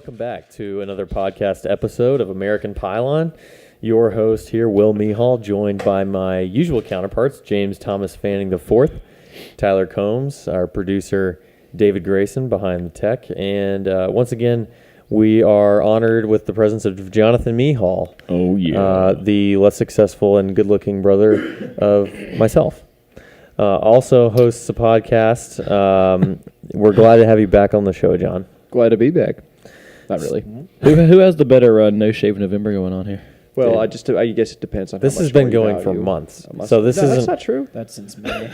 welcome back to another podcast episode of American Pylon. Your host here, Will Mehall, joined by my usual counterparts, James Thomas Fanning IV, Tyler Combs, our producer, David Grayson behind the tech, and once again, we are honored with the presence of Jonathan Mehall. Oh, yeah. The less successful and good-looking brother of myself. Also hosts a podcast. We're glad to have you back on the show, John. Glad to be back. Not really. Who has the better No Shave November going on here? Well, I guess it depends on. This how much has been more you going for value. months. So this that's isn't. not true. That's since May.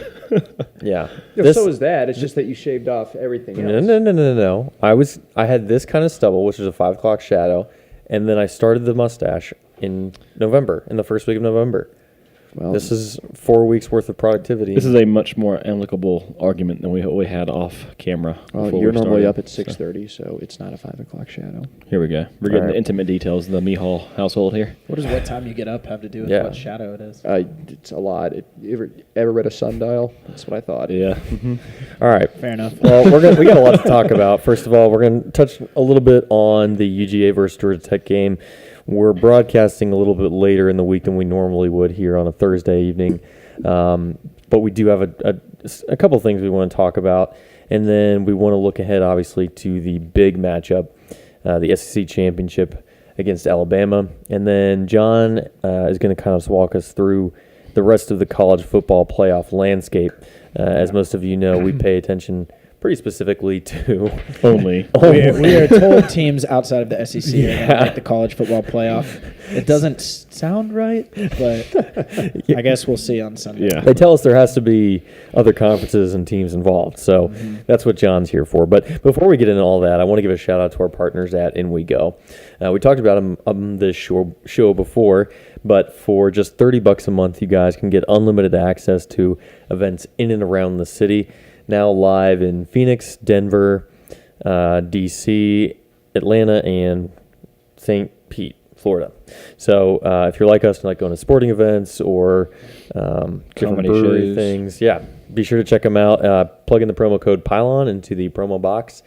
Yeah. So is that. It's just that you shaved off everything else. No. I had this kind of stubble, which is a 5 o'clock shadow, and then I started the mustache in November, in the first week of November. Well, This is 4 weeks worth of productivity. This is a much more amicable argument than we had off camera. well, before you're we normally started, up at 6:30, so it's not a 5 o'clock shadow. Here we go. We're getting All right. the intimate details of the Mehall household here. What does what time you get up have to do with Yeah. what shadow it is? It's a lot. You ever read a sundial? That's what I thought. Yeah. All right. Fair enough. Well, we got a lot to talk about. First of all, we're going to touch a little bit on the UGA versus Georgia Tech game. We're broadcasting a little bit later in the week than we normally would here on a Thursday evening. But we do have a couple things we want to talk about. And then we want to look ahead, obviously, to the big matchup, the SEC championship against Alabama. And then John is going to kind of walk us through the rest of the college football playoff landscape. As most of you know, we pay attention pretty specifically to Only. we are told teams outside of the SEC are going to make the college football playoff. It doesn't sound right, but I guess we'll see on Sunday. Yeah. They tell us there has to be other conferences and teams involved, so that's what John's here for. But before we get into all that, I want to give a shout out to our partners at In We Go. We talked about them on this show before, but for just $30 a month, you guys can get unlimited access to events in and around the city. Now live in Phoenix, Denver, D.C., Atlanta, and St. Pete, Florida. So if you're like us and like going to sporting events or different Comedy brewery shows. things, be sure to check them out. Plug in the promo code Pylon into the promo box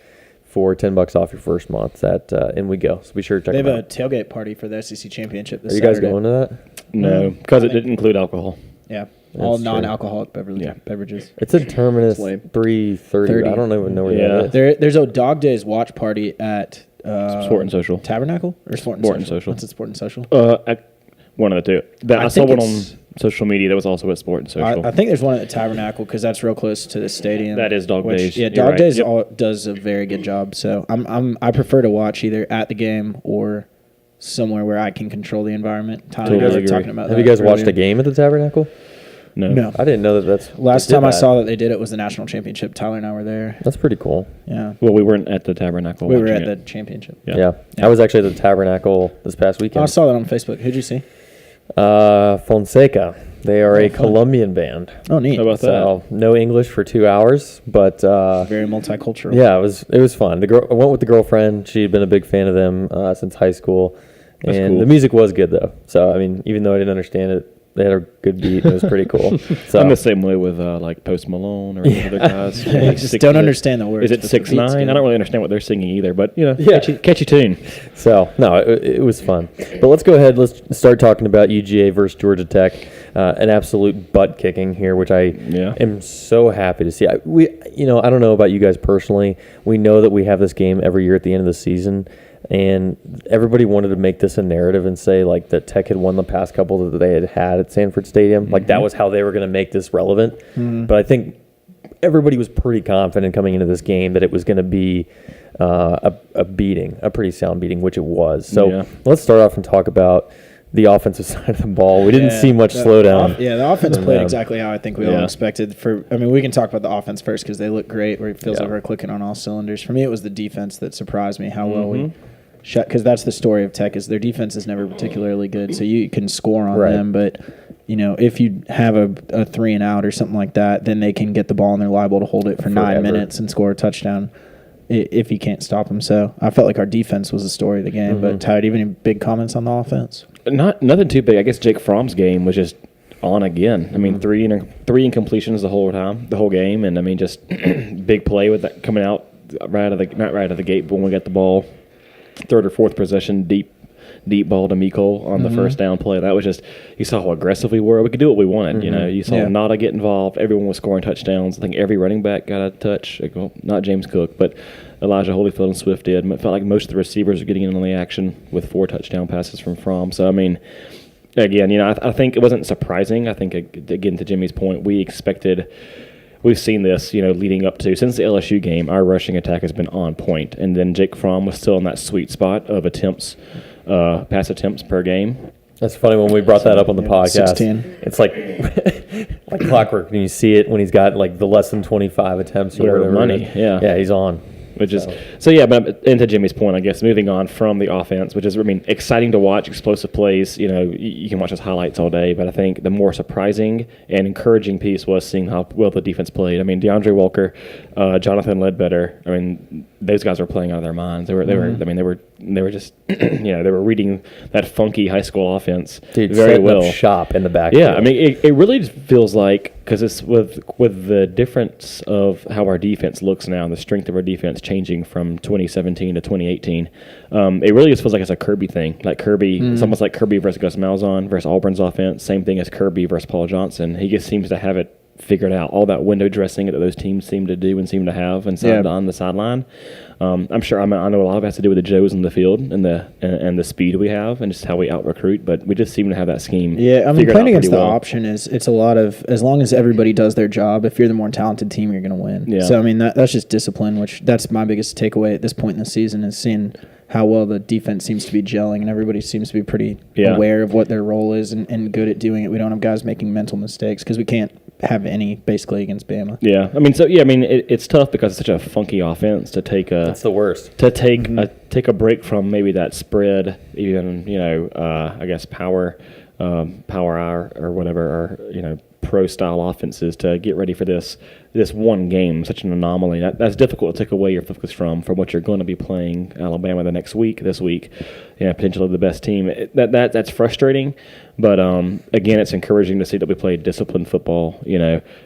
for $10 off your first month at In We Go. So be sure to check They them have a out. tailgate party for the SEC championship this Are you guys Saturday. going to that? No, because it didn't include alcohol. Yeah, all That's non-alcoholic beverages. It's in Terminus It's lame. 330. 30. I don't even know where Yeah. that is. There's a Dog Days watch party at Sport and Social. Tabernacle or Sport and Sport and Social. Social. What's it? Sport and Social. One of the two. I saw think one on it's- social media that was also at Sport and Social. I think there's one at the Tabernacle because that's real close to the stadium. That is Dog Days. Yeah, You're Dog right. Days Yep. does a very good job. So I prefer to watch either at the game or somewhere where I can control the environment. Tyler, Totally you guys were agree. talking about Have that you guys watched earlier. a game at the Tabernacle? No. I didn't know that's Last they did time I that. saw that they did it was the national championship. Tyler and I were there. That's pretty cool. Yeah, Well, we weren't at the Tabernacle. we were watching at it. the championship. Yeah. I was actually at the Tabernacle this past Oh, I weekend. saw that on Facebook. Who'd you see? Fonseca. They are a fun. Colombian band. Oh, neat. How about So no English for 2 hours, but Very multicultural. yeah, it was fun. I went with the girlfriend. She had been a big fan of them since high school, That's and cool. the music was good though. So I mean, even though I didn't understand it, they had a good beat. And it was pretty cool. So I'm the same way with like Post Malone or any other guys. I just don't understand the words. Is it but the beat's 6ix9ine? good. I don't really understand what they're singing either, but Yeah. catchy tune. So, no, it was fun. But let's go ahead. Let's start talking about UGA versus Georgia Tech. An absolute butt kicking here, which I am so happy to see. I don't know about you guys personally. We know that we have this game every year at the end of the season, and everybody wanted to make this a narrative and say like that Tech had won the past couple that they had at Sanford Stadium. Like that was how they were going to make this relevant. But I think everybody was pretty confident coming into this game that it was going to be a beating, a pretty sound beating, which it was. So let's start off and talk about the offensive side of the ball. We didn't see much slowdown. The offense played exactly how I think we all Yeah. expected. We can talk about the offense first because they look great. Where it feels like we're clicking on all cylinders. For me, it was the defense that surprised me how well we shut. Because that's the story of Tech is their defense is never particularly good. So you can score on them, but if you have a 3 and out or something like that, then they can get the ball and they're liable to hold it for 9 minutes and score a touchdown if you can't stop them. So I felt like our defense was the story of the game. But Tyler, do you have any big comments on the offense? Nothing too big. I guess Jake Fromm's game was just on again. I mean, three incompletions the whole game, and I mean, just big play with that coming out not right out of the gate, but when we got the ball, third or fourth possession deep ball to Miko on the first down play. That was just, you saw how aggressive we were. We could do what we wanted. You know, you saw Nada get involved. Everyone was scoring touchdowns. I think every running back got a touch. Well, not James Cook, but Elijah Holyfield and Swift did. It felt like most of the receivers were getting in on the action with 4 touchdown passes from Fromm. So, I mean, again, you know, I think it wasn't surprising. I think, again, to Jimmy's point, we've seen this, you know, leading up to, since the LSU game, our rushing attack has been on point. And then Jake Fromm was still in that sweet spot of pass attempts per game. That's funny when we brought that up on the podcast. 16. It's like like clockwork when you see it when he's got like the less than 25 attempts or whatever. Money, yeah, he's on. Which is so yeah, but into Jimmy's point, I guess moving on from the offense, which is, I mean, exciting to watch, explosive plays. You know, you can watch those highlights all day, but I think the more surprising and encouraging piece was seeing how well the defense played. I mean, DeAndre Walker, Jonathan Ledbetter. I mean, those guys were playing out of their minds. They were just you know, they were reading that funky high school offense very well. Shop in the back. Yeah, I mean, it really just feels like, because it's with the difference of how our defense looks now and the strength of our defense changing from 2017 to 2018, it really just feels like it's a Kirby thing. Like Kirby, it's almost like Kirby versus Gus Malzahn versus Auburn's offense. Same thing as Kirby versus Paul Johnson. He just seems to have it figured out. All that window dressing that those teams seem to do and seem to have and on the sideline. I'm sure. I know a lot of it has to do with the Joes in the field and the speed we have and just how we out recruit. But we just seem to have that scheme. Yeah, I mean, playing against the well. option it's a lot of, as long as everybody does their job. If you're the more talented team, you're going to win. Yeah. So I mean, that's just discipline. Which that's my biggest takeaway at this point in the season is seeing how well the defense seems to be gelling and everybody seems to be pretty aware of what their role is and good at doing it. We don't have guys making mental mistakes because we can't have any basically against Bama. Yeah, I mean, it's tough because it's such a funky offense to take a. That's the worst. To take a break from maybe that spread, even I guess power hour or whatever, or pro style offenses to get ready for this one game, such an anomaly. That's difficult to take away your focus from what you're going to be playing Alabama this week, potentially the best team. That's frustrating, but again, it's encouraging to see that we play disciplined football,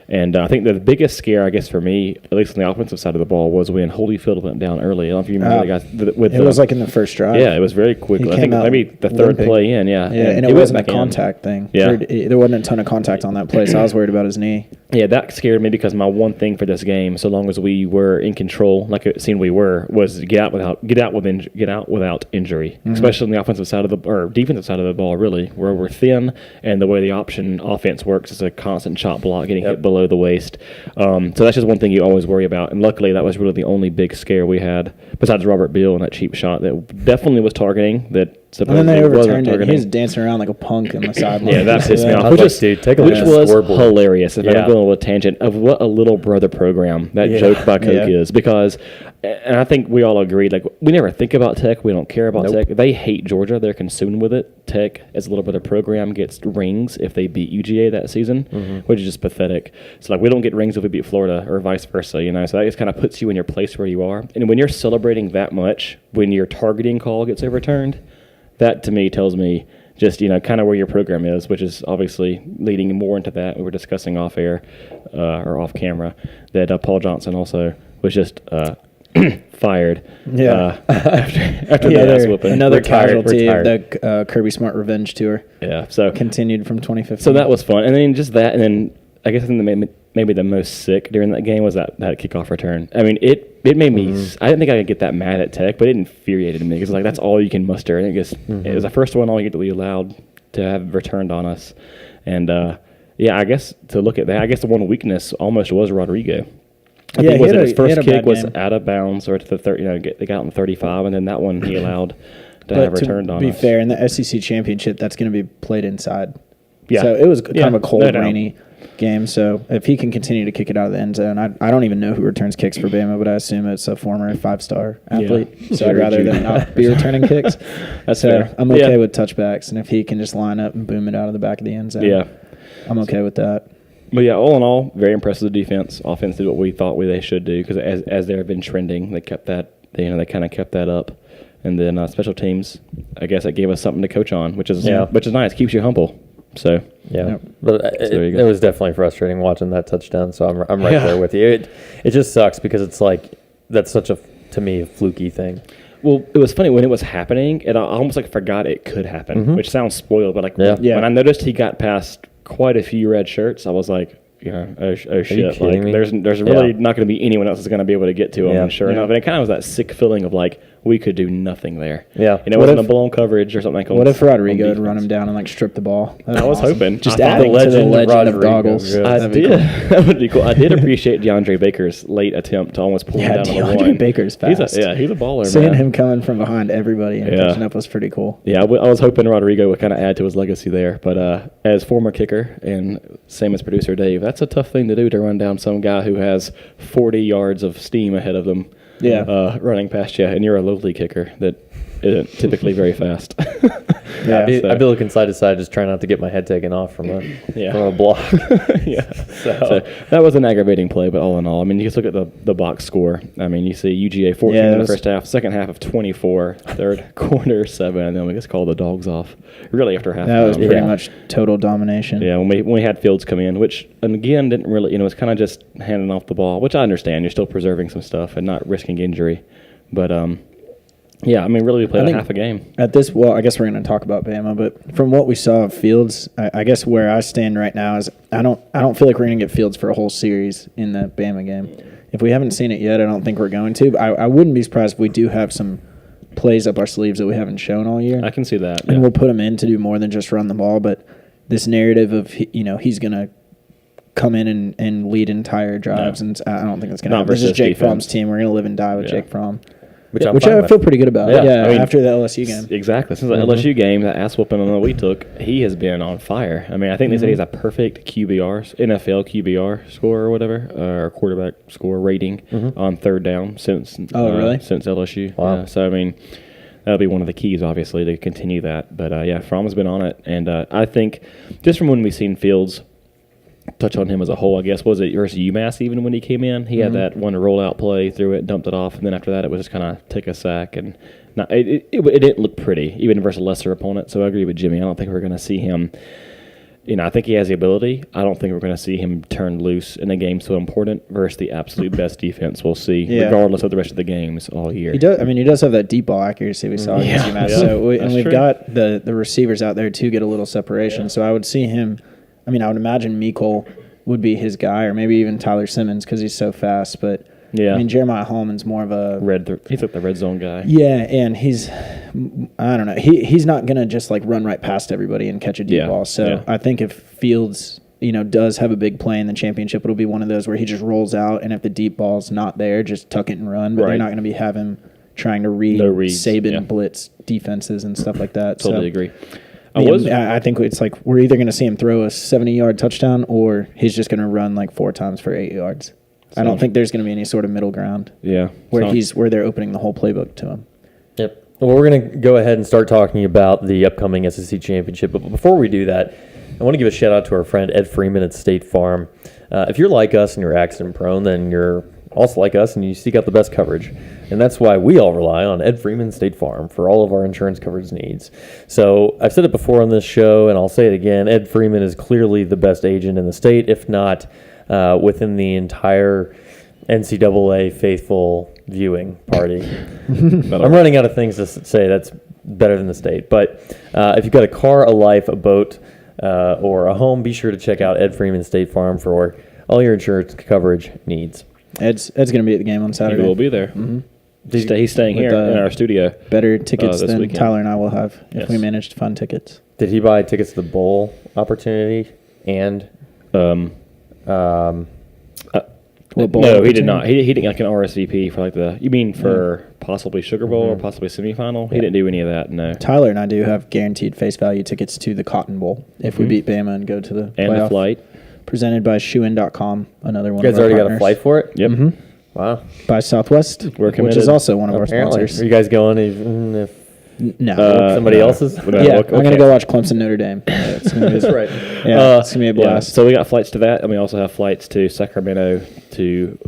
and I think the biggest scare, I guess, for me, at least on the offensive side of the ball, was when Holyfield went down early. I don't know if you remember the guys. It was like in the first drive. Yeah, it was very quickly. I think maybe the third play in, and it wasn't a contact thing. Yeah. There wasn't a ton of contact on that play, so I was worried about his knee. Yeah, that scared me because my one thing for this game, so long as we were in control, like it seemed we were, was get out without injury, especially on the offensive side of defensive side of the ball, really, where we're thin and the way the option offense works is a constant chop block getting hit below the waist. So that's just one thing you always worry about, and luckily that was really the only big scare we had besides Robert Beal and that cheap shot that definitely was targeting that. And then they overturned it. He was dancing around like a punk on the sideline. Yeah, that pissed me off. Which was hilarious. If I'm going on a tangent of what a little brother program that joke by Coke is, because, and I think we all agreed, like, we never think about Tech. We don't care about Tech. They hate Georgia. They're consumed with it. Tech, as a little brother program, gets rings if they beat UGA that season, which is just pathetic. So, like, we don't get rings if we beat Florida or vice versa, So that just kind of puts you in your place where you are. And when you're celebrating that much, when your targeting call gets overturned, that to me tells me just, kind of where your program is, which is obviously leading more into that. We were discussing off air or off camera that Paul Johnson also was just fired after the ass whooping. Another casualty of the Kirby Smart revenge tour. Yeah, so continued from 2015. So that was fun. And then just that, and then I guess maybe the most sick during that game was that kickoff return. I mean, it made me. I didn't think I could get that mad at Tech, but it infuriated me because like that's all you can muster. And it was the first one all you get to be allowed to have returned on us. And I guess to look at that, I guess the one weakness almost was Rodrigo. I think his first kick was out of bounds or to the 30. They got on the 35, and then that one he allowed to have returned on us. To be fair, in the SEC championship, that's going to be played inside. Yeah. So it was kind of a cold, rainy game. So if he can continue to kick it out of the end zone, I don't even know who returns kicks for Bama, but I assume it's a former 5-star athlete. Yeah. So I'd rather than not be returning kicks. That's fair. I'm okay with touchbacks, and if he can just line up and boom it out of the back of the end zone, I'm okay with that. But yeah, all in all, very impressed with the defense. Offense did what we thought they should do because as they have been trending, they kept that. They kind of kept that up. And then special teams, I guess that gave us something to coach on, which is nice. Keeps you humble. So but it was definitely frustrating watching that touchdown. So I'm right there with you. It just sucks because it's like that's such a to me a fluky thing. Well, it was funny when it was happening, and I almost like forgot it could happen, which sounds spoiled, but like when I noticed he got past quite a few red shirts, I was like, oh shit! Like, there's really not going to be anyone else that's going to be able to get to him. And sure enough, and it kind of was that sick feeling of like we could do nothing there. Yeah, it wasn't a blown coverage or something. What if Rodrigo had run him down and like stripped the ball? I was hoping just adding to the legend of Goggles. I did. That would be cool. I did appreciate DeAndre Baker's late attempt to almost pull him down on the one. DeAndre Baker's fast. He's a baller. Seeing him coming from behind everybody and catching up was pretty cool. Yeah, I was hoping Rodrigo would kind of add to his legacy there, but as former kicker and same as producer Dave, that's a tough thing to do, to run down some guy who has 40 yards of steam ahead of them. Running past you, and you're a lowly kicker that isn't typically very fast. I'd be looking side to side, just trying not to get my head taken off from a block. So that was an aggravating play, but all in all, I mean, you just look at the box score. I mean, you see UGA 14 in the first half, second half of 24, third quarter 7, and then we just called the dogs off. Really, after half. That was pretty much total domination. Yeah, when we had Fields come in, which and again didn't really, it was kind of just handing off the ball, which I understand. You're still preserving some stuff and not risking injury, but yeah, I mean, really, we played half a game. I guess we're going to talk about Bama, but from what we saw of Fields, I guess where I stand right now is I don't feel like we're going to get Fields for a whole series in the Bama game. If we haven't seen it yet, I don't think we're going to. But I wouldn't be surprised if we do have some plays up our sleeves that we haven't shown all year. I can see that. And we'll put him in to do more than just run the ball. But this narrative of, he's going to come in and lead entire drives, and I don't think that's going to happen. This is Jake Fromm's team. We're going to live and die with Jake Fromm. Which I feel pretty good about. Yeah, I mean, after the LSU game. Exactly. Since the LSU game, that ass whooping that we took, he has been on fire. I mean, I think they said he's a perfect QBR, NFL QBR score or whatever, or quarterback score rating on third down since since LSU. Wow. So, I mean, that'll be one of the keys, obviously, to continue that. But, Fromm has been on it. And I think just from when we've seen Fields touch on him as a whole, I guess, was it versus UMass even when he came in? He had that one rollout play, threw it, dumped it off, and then after that it was just kind of take a sack. And it didn't look pretty, even versus a lesser opponent. So I agree with Jimmy. I don't think we're going to see him. I think he has the ability. I don't think we're going to see him turn loose in a game so important versus the absolute best defense we'll see, regardless of the rest of the games all year. He does have that deep ball accuracy we saw against UMass. So we've got the receivers out there to get a little separation. So I would see him. I mean, I would imagine Mecole would be his guy, or maybe even Tyler Simmons because he's so fast. But I mean, Jeremiah Holman's more of a he's like the red zone guy. Yeah, and I don't know. He's not gonna just like run right past everybody and catch a deep ball. So I think if Fields, does have a big play in the championship, it'll be one of those where he just rolls out, and if the deep ball's not there, just tuck it and run. But they're not gonna have him trying to read Saban blitz defenses and stuff like that. Totally agree. I think it's like we're either going to see him throw a 70-yard touchdown or he's just going to run like 4 times for 8 yards. I don't think there's going to be any sort of middle ground. Yeah, where they're opening the whole playbook to him. Yep. Well, we're going to go ahead and start talking about the upcoming SEC championship. But before we do that, I want to give a shout out to our friend Ed Freeman at State Farm. If you're like us and you're accident prone, then you're also like us and you seek out the best coverage. And that's why we all rely on Ed Freeman State Farm for all of our insurance coverage needs. So I've said it before on this show, and I'll say it again. Ed Freeman is clearly the best agent in the state, if not within the entire NCAA faithful viewing party. I'm running out of things to say that's better than the state. But if you've got a car, a life, a boat, or a home, be sure to check out Ed Freeman State Farm for all your insurance coverage needs. Ed's going to be at the game on Saturday. He will be there. Mm-hmm. He's staying here in our studio. Better tickets than weekend. Tyler and I will have if Yes. we manage to find tickets. Did he buy tickets to the bowl opportunity and no, he did not. He didn't like an RSVP for like you mean for possibly Sugar Bowl or possibly semifinal? He didn't do any of that. No. Tyler and I do have guaranteed face value tickets to the Cotton Bowl if we beat Bama and go to the and playoff. the flight Presented by shoein.com, another one. You guys of our already partners. got a flight for it? Yep. Mm-hmm. Wow. By Southwest, We're which committed. is also one of Apparently. our sponsors. Are you guys going even if No. somebody else's? I'm going to go watch Clemson Notre Dame. It's gonna be, That's right. Yeah, it's going to be a blast. So we got flights to that, and we also have flights to Sacramento to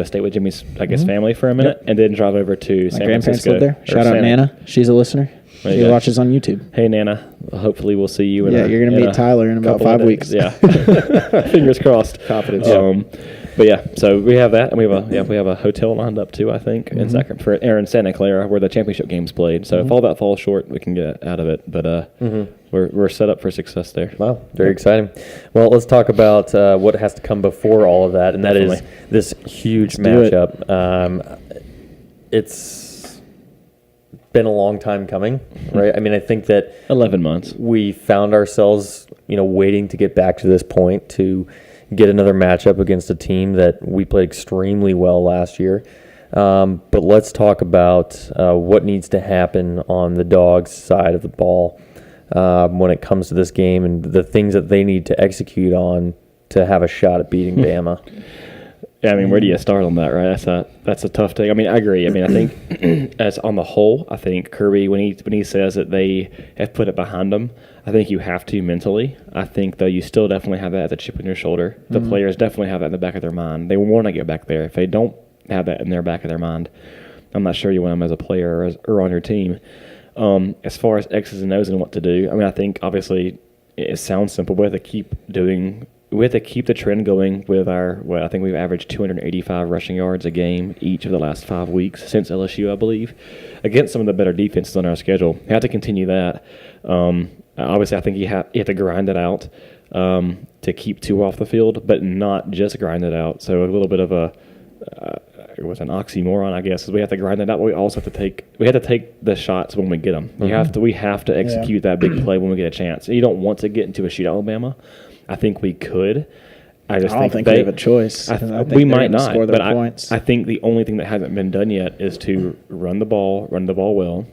stay with Jimmy's, family for a minute, and then drive over to My San grandparents Francisco. live there. Shout out Nana. She's a listener. She watches on YouTube. Hey, Nana. Hopefully we'll see you. You're going to meet Tyler in about 5 weeks. Yeah. Fingers crossed. Confidence. But yeah, so we have that, and we have a hotel lined up too, I think, in Santa Clara, where the championship game's played. So if all that falls short, we can get out of it. But we're set up for success there. Wow, very exciting. Well, let's talk about what has to come before all of that, and that is this huge matchup. It's been a long time coming, right? I mean, I think that 11 months. We found ourselves, waiting to get back to this point to get another matchup against a team that we played extremely well last year. But let's talk about what needs to happen on the Dogs' side of the ball when it comes to this game and the things that they need to execute on to have a shot at beating Bama. Yeah, I mean, where do you start on that, right? That's a tough thing. I mean, I agree. I mean, I think as on the whole, I think Kirby, when he says that they have put it behind them, I think you have to mentally. I think, though, you still definitely have that as a chip on your shoulder. The players definitely have that in the back of their mind. They want to get back there. If they don't have that in their back of their mind, I'm not sure you want them as a player or on your team. As far as X's and O's and what to do, I mean, I think, obviously, it sounds simple. We have to keep the trend going with I think we've averaged 285 rushing yards a game each of the last 5 weeks since LSU, I believe, against some of the better defenses on our schedule. We have to continue that. Obviously, I think you have to grind it out to keep two off the field, but not just grind it out. So a little bit of it was an oxymoron, I guess, is we have to grind it out, but we also have to take the shots when we get them. We have to execute that big play when we get a chance. You don't want to get into a shootout, Alabama. I think we could. I don't think they have a choice. We might not, but I think the only thing that hasn't been done yet is to run the ball well.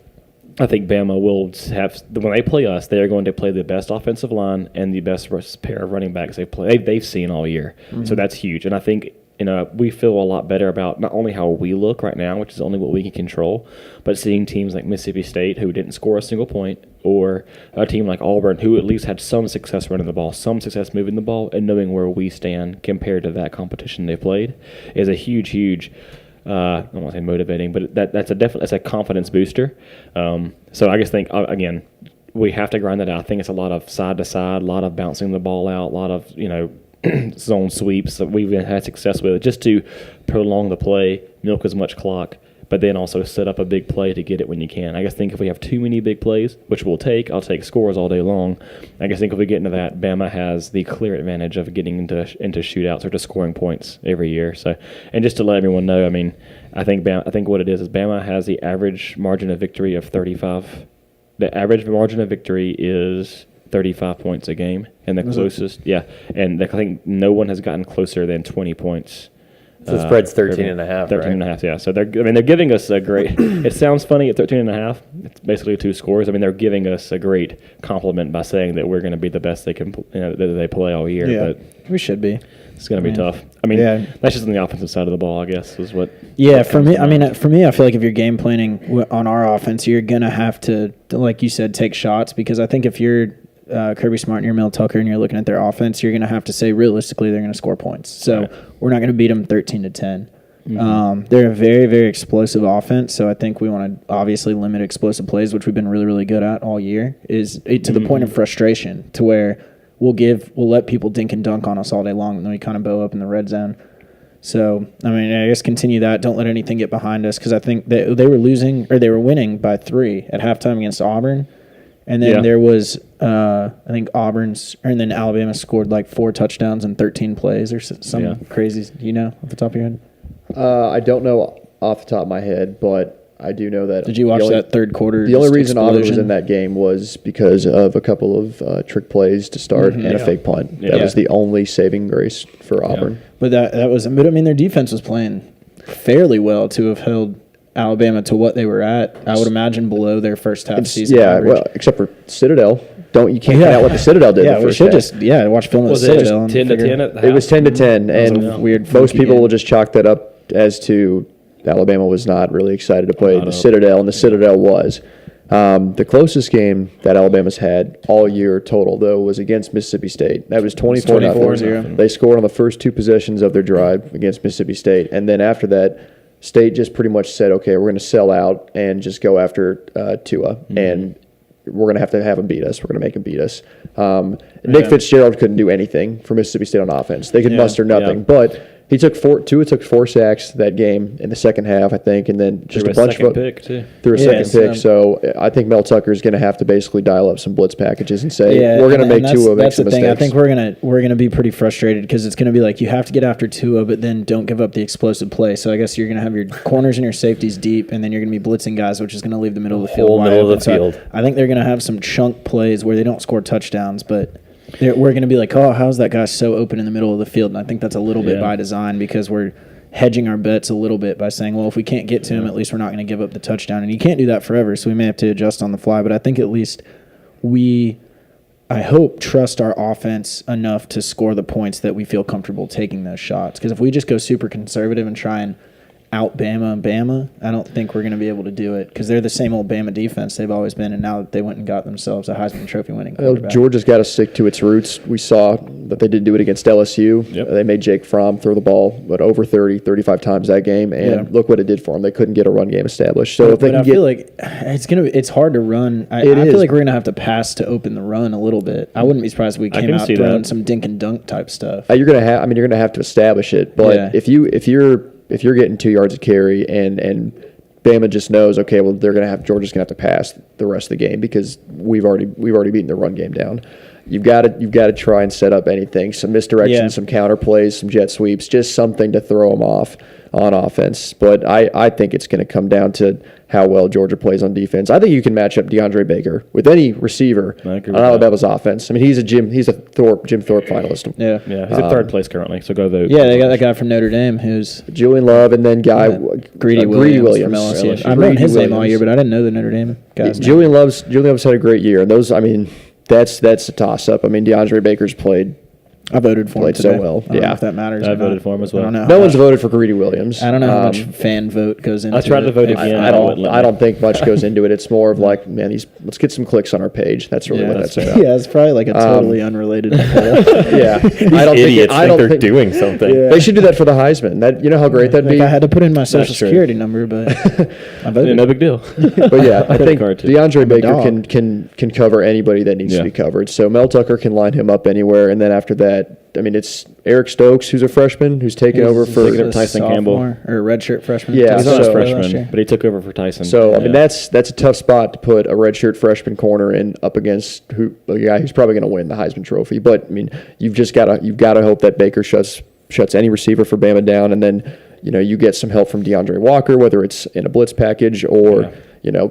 I think Bama will have, when they play us, they are going to play the best offensive line and the best pair of running backs they've seen all year. So that's huge. And I think we feel a lot better about not only how we look right now, which is only what we can control, but seeing teams like Mississippi State who didn't score a single point, or a team like Auburn who at least had some success running the ball, some success moving the ball, and knowing where we stand compared to that competition they played is a huge I don't want to say motivating, but that's a confidence booster. So I just think, again, we have to grind that out. I think it's a lot of side to side, a lot of bouncing the ball out, a lot of zone sweeps that we've had success with, just to prolong the play, milk as much clock, but then also set up a big play to get it when you can. I guess think if we have too many big plays, which I'll take scores all day long. I guess think if we get into that, Bama has the clear advantage of getting into shootouts or just scoring points every year. So, and just to let everyone know, I mean, I think what it is Bama has the average margin of victory of 35. The average margin of victory is 35 points a game, and the closest, and I think no one has gotten closer than 20 points. So the spread's 13.5, 13.5, yeah. So they're giving us a great. It sounds funny at 13.5. It's basically 2 scores. I mean, they're giving us a great compliment by saying that we're going to be the best they can, that they play all year. Yeah, but we should be. It's going to be tough. I mean, that's just on the offensive side of the ball, I guess, is what. Yeah, for me, I feel like if you're game planning on our offense, you're going to have to, like you said, take shots, because I think if you're Kirby Smart and you're Mel Tucker and you're looking at their offense, you're going to have to say realistically they're going to score points. So we're not going to beat them 13-10. They're a very, very explosive offense, so I think we want to obviously limit explosive plays, which we've been really, really good at all year, to the point of frustration, to where we'll let people dink and dunk on us all day long, and then we kind of bow up in the red zone. So, I mean, I guess continue that. Don't let anything get behind us, because I think they were winning by 3 at halftime against Auburn. And then there was, I think and then Alabama scored like 4 touchdowns in 13 plays or some crazy. Do you know off the top of your head? I don't know off the top of my head, but I do know that. Did you watch that third quarter? The only reason Auburn was in that game was because of a couple of trick plays to start and a fake punt. That was the only saving grace for Auburn. But that was. But I mean, their defense was playing fairly well to have held Alabama to what they were at. I would imagine below their first half season average. Well, except for Citadel. You can't get out what the Citadel did. Yeah, we should just watch film of the Citadel. 10-10. It was 10-10, and weird. Most people will just chalk that up as to Alabama was not really excited to play the Citadel, and the Citadel was. The closest game that Alabama's had all year total, though, was against Mississippi State. That was 24-0. They scored on the first 2 possessions of their drive against Mississippi State, and then after that, State just pretty much said, okay, we're going to sell out and just go after Tua, and we're going to have him beat us. We're going to make him beat us. Nick Fitzgerald couldn't do anything for Mississippi State on offense. They could muster nothing, but Tua took 4 sacks that game in the second half, I think, and then just a bunch of pick too. Threw a second pick. So I think Mel Tucker is going to have to basically dial up some blitz packages and say we're going to make Tua make some mistakes. I think we're gonna be pretty frustrated because it's going to be like you have to get after Tua, but then don't give up the explosive play. So I guess you're going to have your corners and your safeties deep, and then you're going to be blitzing guys, which is going to leave the middle of the field wide open. So I think they're going to have some chunk plays where they don't score touchdowns, but we're going to be like, oh, how's that guy so open in the middle of the field? And I think that's a little bit by design because we're hedging our bets a little bit by saying, well, if we can't get to him, at least we're not going to give up the touchdown. And you can't do that forever, so we may have to adjust on the fly. But I think at least I hope, trust our offense enough to score the points that we feel comfortable taking those shots. Because if we just go super conservative and try and out Bama, I don't think we're going to be able to do it because they're the same old Bama defense they've always been, and now that they went and got themselves a Heisman Trophy winning quarterback. Georgia's got to stick to its roots. We saw that they did do it against LSU. Yep. They made Jake Fromm throw the ball, over 30, 35 times that game, and look what it did for them. They couldn't get a run game established. So I feel like it's hard to run. I feel like we're going to have to pass to open the run a little bit. I wouldn't be surprised if we came out throwing some dink and dunk type stuff. You're going to have to establish it, but if you're getting 2 yards of carry and Bama just knows, okay, well Georgia's gonna have to pass the rest of the game because we've already beaten the run game down. You've got to try and set up anything, some misdirection, some counter plays, some jet sweeps, just something to throw them off on offense. But I think it's going to come down to how well Georgia plays on defense. I think you can match up DeAndre Baker with any receiver on Alabama's offense. I mean, he's a Jim Thorpe finalist. Yeah, he's in third place currently. So go vote. Yeah, they got that guy from Notre Dame who's Julian Love, and then Greedy Williams from LSU. I've known his name all year, but I didn't know the Notre Dame guy's name. Julian Love's had a great year, and those, I mean, that's a toss up. I mean, DeAndre Baker's played. I voted for him today. So well. I don't know if that matters. I voted for him as well. No one's voted for Greedy Williams. I don't know how much fan vote goes into it. I tried to vote again. I don't think much goes into it. It's more of like, man, let's get some clicks on our page. That's really what that's about. Yeah, it's probably like a totally unrelated poll. Yeah. I don't think they're doing something. Yeah. They should do that for the Heisman. You know how great that'd be? I had to put in my social security number, but I voted. No big deal. But yeah, I think DeAndre Baker can cover anybody that needs to be covered. So Mel Tucker can line him up anywhere, and then after that, I mean, it's Eric Stokes, who's a freshman, who's taken over for Tyson Campbell, or a redshirt freshman. Yeah, he's not a freshman, but he took over for Tyson. So I mean, that's a tough spot to put a redshirt freshman corner in up against a guy who's probably going to win the Heisman Trophy. But I mean, you've got to hope that Baker shuts any receiver for Bama down, and then you get some help from DeAndre Walker, whether it's in a blitz package or.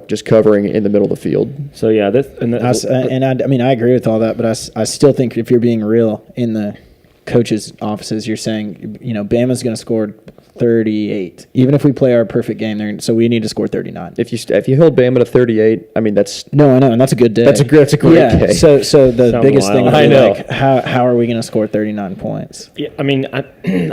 Just covering in the middle of the field. So yeah, I agree with all that, but I still think if you're being real in the coaches' offices, you're saying Bama's going to score 38, even if we play our perfect game there. So we need to score 39. If you hold Bama to 38, I mean that's I know, and that's a good day. That's a great day. So the biggest thing would be like how are we going to score 39 points? Yeah, I mean I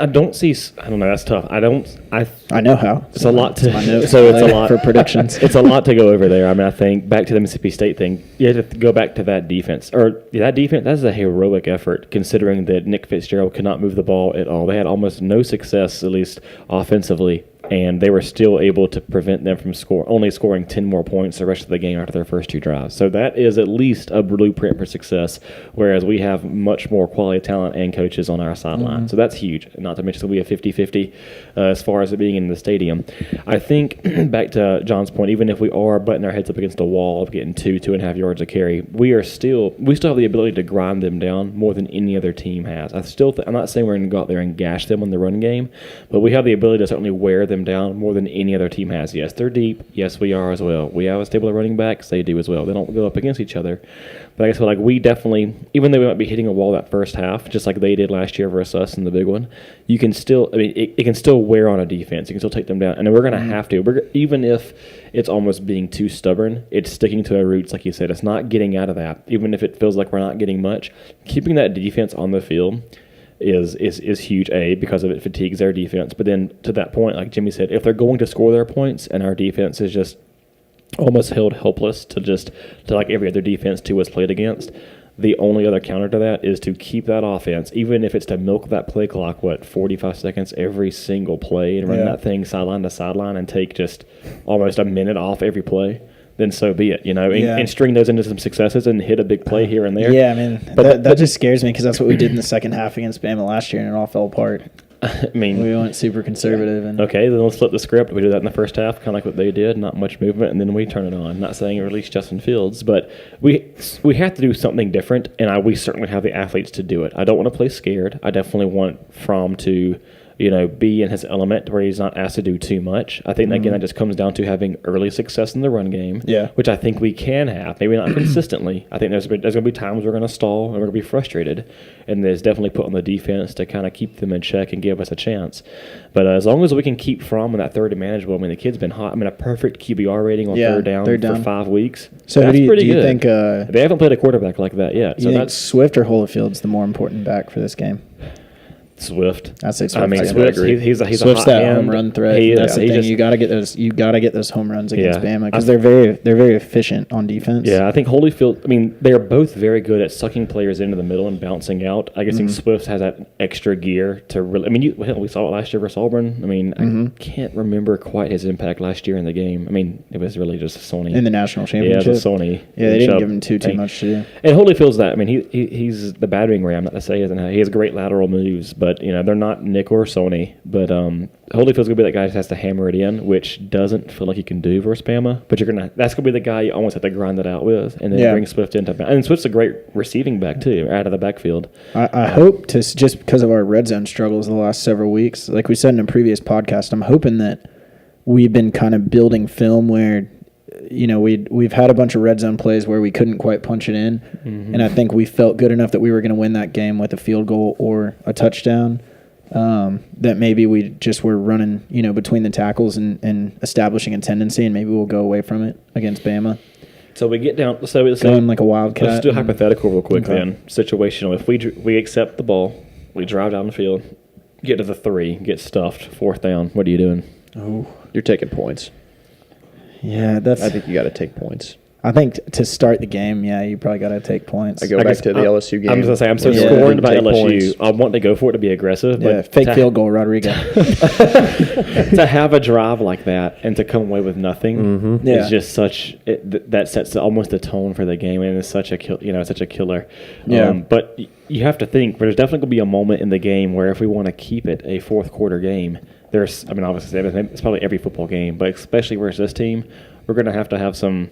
don't see. I don't know. That's tough. I know how. It's a lot to. So it's a lot for predictions. It's a lot to go over there. I mean, I think back to the Mississippi State thing. You have to go back to that defense. That defense. That's a heroic effort, considering that Nick Fitzgerald could not move the ball at all. They had almost no success, at least offensively, and they were still able to prevent them from only scoring 10 more points the rest of the game after their first 2 drives. So that is at least a blueprint for success, whereas we have much more quality talent and coaches on our sideline. Mm-hmm. So that's huge, not to mention that we have 50-50 as far as it being in the stadium. I think, back to John's point, even if we are butting our heads up against a wall of getting 2.5 yards of carry, we still have the ability to grind them down more than any other team has. I'm not saying we're going to go out there and gash them in the run game, but we have the ability to certainly wear them down more than any other team has. Yes, they're deep. Yes, we are as well. We have a stable of running backs. They do as well. They don't go up against each other. But I guess we definitely, even though we might be hitting a wall that first half, just like they did last year versus us in the big one, you can still, it can still wear on a defense. You can still take them down. And we're going to have to. Even if it's almost being too stubborn, it's sticking to our roots, like you said. It's not getting out of that. Even if it feels like we're not getting much, keeping that defense on the field is huge, because of it fatigues their defense. But then to that point, like Jimmy said, if they're going to score their points and our defense is just almost held helpless to like every other defense to us played against, the only other counter to that is to keep that offense, even if it's to milk that play clock, 45 seconds every single play, and run that thing sideline to sideline and take just almost a minute off every play. Then so be it, and string those into some successes and hit a big play here and there. Yeah, I mean, that just scares me because that's what we did in the second half against Bama last year, and it all fell apart. I mean, we went super conservative. And okay, then let's flip the script. We do that in the first half, kind of like what they did, not much movement, and then we turn it on. Not saying release Justin Fields, but we have to do something different, and we certainly have the athletes to do it. I don't want to play scared. I definitely want Fromm to be in his element where he's not asked to do too much. I think, again, that just comes down to having early success in the run game, which I think we can have. Maybe not consistently. I think there's going to be times we're going to stall and we're going to be frustrated, and there's definitely put on the defense to kind of keep them in check and give us a chance. But as long as we can keep Fromm in that third and manageable, I mean, the kid's been hot. I mean, a perfect QBR rating on third down for 5 weeks. So that's pretty do you good. think they haven't played a quarterback like that yet. So that's Swift or Holifield's the more important back for this game? Swift. I say Swift. I mean, Swift. He's a Swift's hot that hand. home run threat. That's the thing. You got to get those. You got to get those home runs against Bama because they're very efficient on defense. Yeah, I think Holyfield. I mean, they are both very good at sucking players into the middle and bouncing out. I guess Swift has that extra gear to really. I mean, we saw it last year versus Auburn. I mean, I can't remember quite his impact last year in the game. I mean, it was really just Sony in the national championship. Yeah, it was Sony. Yeah, they didn't give him too much to do. And Holyfield's that. I mean, he's the battering ram. Not to say he has great lateral moves, but they're not Nick or Sony. But Holyfield's gonna be that guy that has to hammer it in, which doesn't feel like he can do versus Bama. But that's gonna be the guy you almost have to grind it out with, and then bring Swift into. And Swift's a great receiving back too, out of the backfield. I hope to, just because of our red zone struggles the last several weeks, like we said in a previous podcast, I'm hoping that we've been kind of building film where we've had a bunch of red zone plays where we couldn't quite punch it in, and I think we felt good enough that we were going to win that game with a field goal or a touchdown. That maybe we just were running, between the tackles and establishing a tendency, and maybe we'll go away from it against Bama. So we get down. So it's going like a wildcat. Let's do a hypothetical real quick then. Situational. If we accept the ball, we drive down the field, get to the 3, get stuffed, 4th down. What are you doing? Oh, you're taking points. Yeah, I think you got to take points. I think to start the game, you probably got to take points. I back to the LSU game. I'm just going to say, I'm so scorned by LSU. I want to go for it to be aggressive. But fake field goal, Rodrigo. To have a drive like that and to come away with nothing is just that sets almost the tone for the game, and it's such a killer. Yeah. But you have to think, there's definitely going to be a moment in the game where if we want to keep it a fourth quarter game, obviously it's probably every football game, but especially versus this team, we're going to have some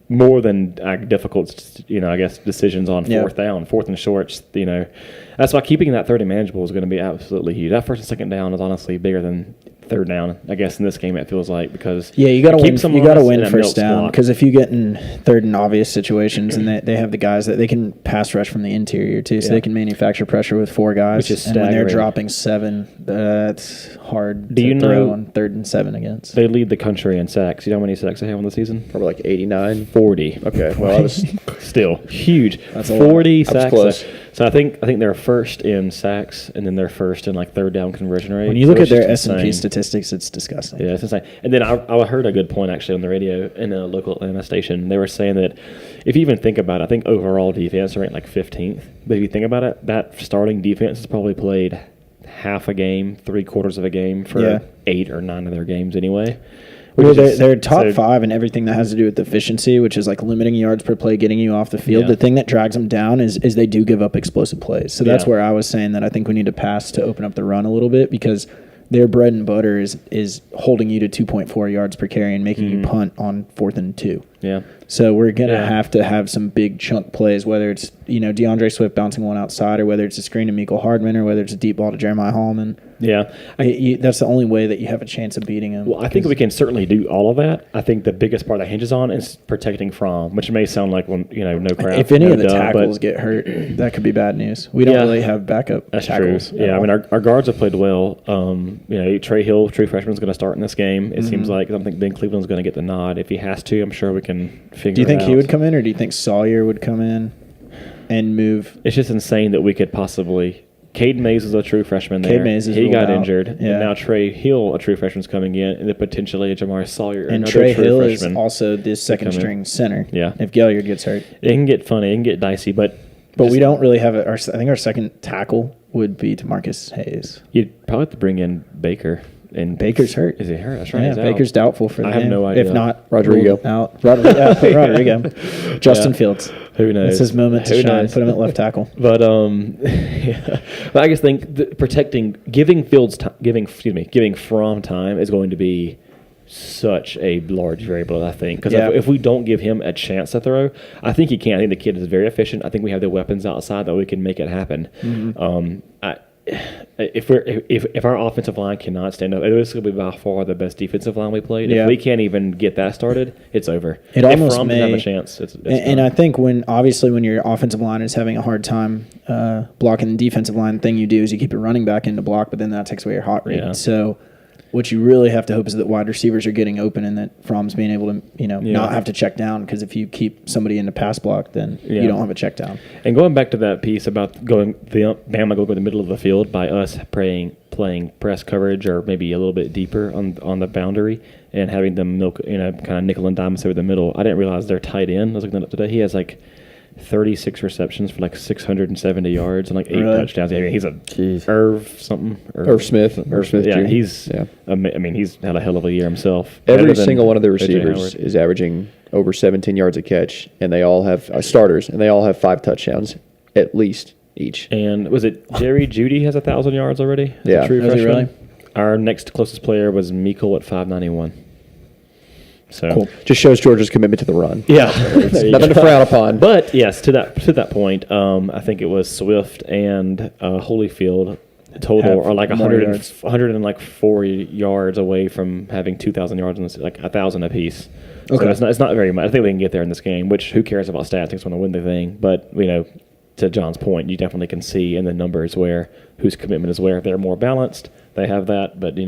more than difficult, decisions on 4th down, 4th and shorts. That's why keeping that 30 manageable is going to be absolutely huge. That 1st and 2nd down is honestly bigger than 3rd down. I guess in this game it feels like, because you got to win. You got to win 1st down, because if you get in 3rd and obvious situations, and they have the guys that they can pass rush from the interior too, so they can manufacture pressure with 4 guys. Which is staggering. And when they're dropping 7, that's hard to throw on 3rd and 7 against. They lead the country in sacks. You know how many sacks they have on the season? Probably like 89. 40. Okay, well, I was still huge. That's 40 sacks. I was close. So I think they're first in sacks, and then they're first in 3rd down conversion rate. When you look at their S&P statistics, it's disgusting. Yeah, it's insane. And then I heard a good point actually on the radio in a local Atlanta station. They were saying that if you even think about it, I think overall defense are ranked 15th. But if you think about it, that starting defense has probably played half a game, 3/4 of a game for 8 or 9 of their games anyway. Well, they're top 5 in everything that has to do with efficiency, which is like limiting yards per play, getting you off the field. Yeah. The thing that drags them down is they do give up explosive plays. So that's where I was saying that I think we need to pass to open up the run a little bit, because their bread and butter is holding you to 2.4 yards per carry and making you punt on 4th and 2. Yeah. So we're going to have some big chunk plays, whether it's DeAndre Swift bouncing one outside, or whether it's a screen to Mecole Hardman, or whether it's a deep ball to Jeremiah Hallman. Yeah. That's the only way that you have a chance of beating him. Well, I think we can certainly do all of that. I think the biggest part that hinges on is protecting Fromm, which may sound like, no crap. If any of the tackles get hurt, that could be bad news. We don't really have backup tackles. True. Yeah, I mean, our guards have played well. Trey Hill, true freshman, is going to start in this game. It seems like I think Ben Cleveland's going to get the nod. If he has to, I'm sure we can figure it out. Do you think he would come in, or do you think Sawyer would come in and move? It's just insane that we could possibly. Cade Mays is a true freshman there. He got injured. And now Trey Hill, a true freshman, is coming in, and then potentially Jamar Sawyer, and Trey Hill is also the second-string center. Yeah. If Galliard gets hurt. It can get funny. It can get dicey, but we don't really have I think our second tackle would be DeMarcus Hayes. You'd probably have to bring in Baker. And Baker's hurt. Is he hurt? That's right. Yeah, Baker's doubtful for the game. I have no idea. If not, Rodrigo. out. Rodrigo. Justin Fields. Who knows? It's his moment to shine. Put him at left tackle. But but I just think giving Fromm time is going to be such a large variable, I think. Because if we don't give him a chance to throw, I think he can. I think the kid is very efficient. I think we have the weapons outside that we can make it happen. Mm-hmm. If our offensive line cannot stand up, it was going to be by far the best defensive line we played. If we can't even get that started, it's over. It almost Fromm doesn't have a chance. And I think when your offensive line is having a hard time blocking the defensive line, the thing you do is you keep your running back in to block, but then that takes away your hot rate. Yeah. So what you really have to hope is that wide receivers are getting open and that Fromm's being able to, not have to check down, because if you keep somebody in the pass block, then you don't have a check down. And going back to that piece about Bama going to the middle of the field by us playing press coverage or maybe a little bit deeper on the boundary and having them milk, kind of nickel and dime us over the middle. I didn't realize their tight end. I was looking that up today. He has 36 receptions for 670 yards and 8 touchdowns. I mean, he's Irv Smith. Yeah, he's had a hell of a year himself. Every single one of the receivers is averaging over 17 yards a catch, and they all have starters, and they all have 5 touchdowns at least each. And was it Jerry Jeudy has 1,000 yards already? Yeah, true freshman. Really? Our next closest player was Meikle at 591. So cool. Just shows Georgia's commitment to the run. Yeah, nothing to frown upon. But yes, to that point, I think it was Swift and Holyfield total are 104 yards away from having 2,000 yards, and 1,000 apiece. Okay, so it's not very much. I think we can get there in this game. Which, who cares about stats? I just want to win the thing. But to John's point, you definitely can see in the numbers whose commitment is where. If they're more balanced, they have that. But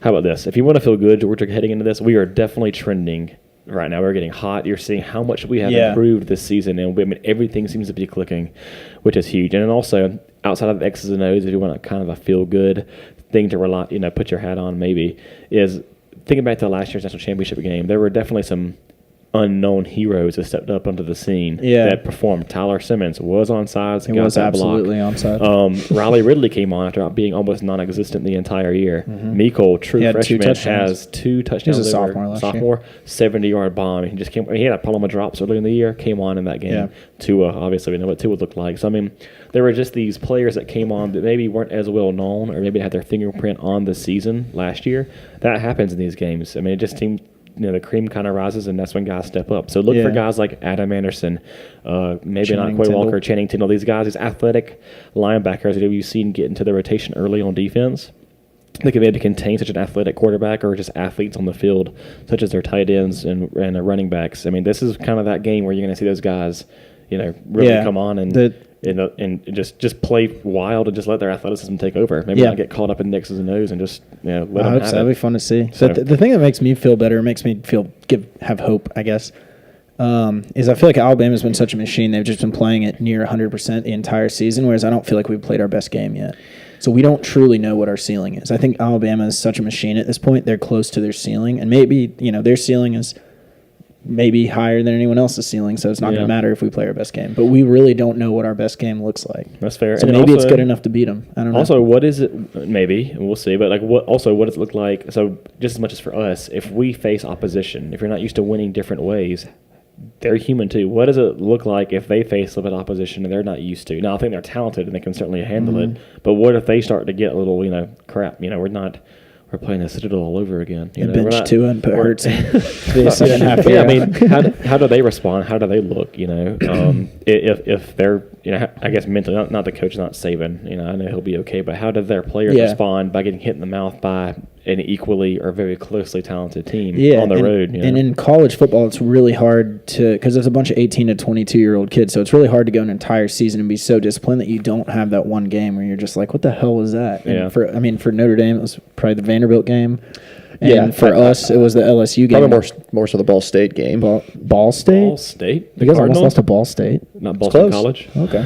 how about this? If you want to feel good, Georgia, heading into this, we are definitely trending right now. We're getting hot. You're seeing how much we have improved this season, and everything seems to be clicking, which is huge. And then also, outside of the X's and O's, if you want kind of a feel good thing to rely, put your hat on, maybe is thinking back to last year's national championship game. There were definitely some unknown heroes that stepped up onto the scene that performed. Tyler Simmons was on sides. He was absolutely on side. Riley Ridley came on after being almost non-existent the entire year. Mm-hmm. Meikle, true freshman, has 2 touchdowns. He was a sophomore 70-yard bomb. He just came. He had a problem with drops early in the year. Came on in that game. Yeah. Tua, obviously, we know what Tua looked like. So there were just these players that came on that maybe weren't as well known, or maybe had their fingerprint on the season last year. That happens in these games. It just seemed. The cream kind of rises, and that's when guys step up. So look for guys like Adam Anderson, maybe not Quay Walker, Channing Tindall. These guys, these athletic linebackers that you've seen get into the rotation early on defense. They can maybe contain such an athletic quarterback or just athletes on the field, such as their tight ends and their running backs. This is kind of that game where you're going to see those guys, really come on and just play wild and just let their athleticism take over. Maybe not get caught up in the X's and O's and just let them have it. That'd be fun to see. So the thing that makes me feel better, makes me have hope, I guess, is I feel like Alabama's been such a machine. They've just been playing it near 100% the entire season, whereas I don't feel like we've played our best game yet. So we don't truly know what our ceiling is. I think Alabama is such a machine at this point. They're close to their ceiling, and maybe their ceiling is maybe higher than anyone else's ceiling, so it's not going to matter if we play our best game. But we really don't know what our best game looks like. That's fair. So maybe it's good enough to beat them. I don't know. Also, what is it? Maybe we'll see. But what does it look like? So just as much as for us, if we face opposition, if you're not used to winning different ways, they're human too. What does it look like if they face a little bit of opposition and they're not used to? Now, I think they're talented and they can certainly handle it. But what if they start to get a little, crap? We're playing the Citadel all over again. Bench Tua and put Hurts in. How do they respond? How do they look? If they're, I guess mentally, not the coach, not Saban. I know he'll be okay, but how do their players respond by getting hit in the mouth by an equally or very closely talented team on the road? And in college football, it's really hard because there's a bunch of 18 to 22-year-old kids, so it's really hard to go an entire season and be so disciplined that you don't have that one game where you're just like, what the hell was that? And for Notre Dame, it was probably the Vanderbilt game. And for us, it was the LSU game. Probably more so the Ball State game. Ball State? Ball State? You guys almost lost to Ball State. Not Boston College? Okay.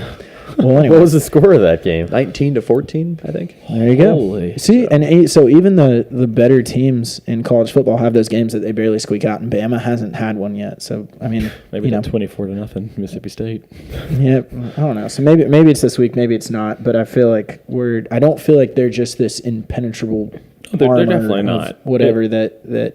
Well, anyway. What was the score of that game? 19-14, I think. There you go. See, and so even the better teams in college football have those games that they barely squeak out, and Bama hasn't had one yet. So I mean, maybe 24-0 Mississippi State. Yeah, I don't know. So maybe it's this week, maybe it's not. But I feel like I don't feel like they're just this impenetrable. They're definitely not. Whatever that they're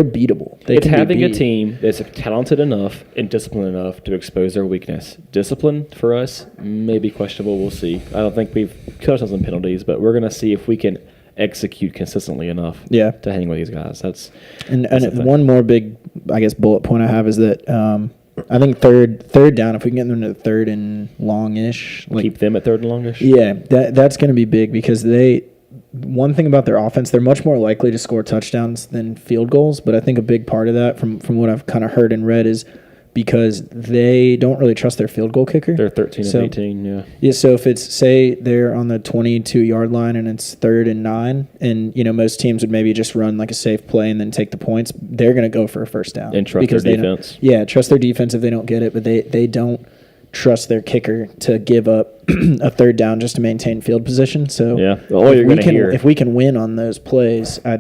beatable. It's having a team that's talented enough and disciplined enough to expose their weakness. Discipline for us may be questionable. We'll see. I don't think we've killed ourselves in penalties, but we're going to see if we can execute consistently enough. to hang with these guys. That's one more big, I guess, bullet point I have is that I think third down. If we can get them to third and longish, keep them at third and longish. Yeah, that's going to be big because one thing about their offense, they're much more likely to score touchdowns than field goals. But I think a big part of that, from what I've kind of heard and read, is because they don't really trust their field goal kicker. They're 13 and 18, Yeah, so if it's, say, they're on the 22-yard line and it's 3rd and 9, and, most teams would maybe just run like a safe play and then take the points, they're going to go for a first down. And trust their defense. Trust their defense if they don't get it, but they don't trust their kicker to give up a third down just to maintain field position. So if we can win on those plays, I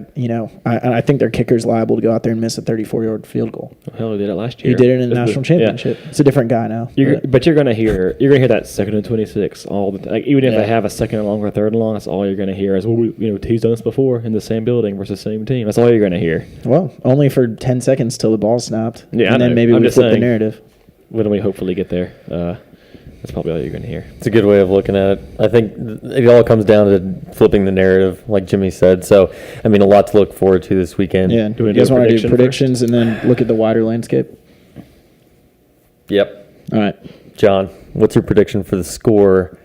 think their kicker's liable to go out there and miss a 34-yard field goal. Well, hell, he did it last year. He did it in the national championship. Yeah. It's a different guy now. But you're gonna hear that 2nd and 26 all the time. Even if they have a 2nd and long or 3rd and long, that's all you're gonna hear is, he's done this before in the same building versus the same team. That's all you're gonna hear. Well, only for 10 seconds till the ball snapped. Yeah, and then maybe we flip the narrative. When we hopefully get there, that's probably all you're going to hear. It's a good way of looking at it. I think it all comes down to flipping the narrative, like Jimmy said. So, a lot to look forward to this weekend. Yeah. Do you guys want to do predictions and then look at the wider landscape? Yep. All right. John, what's your prediction for the score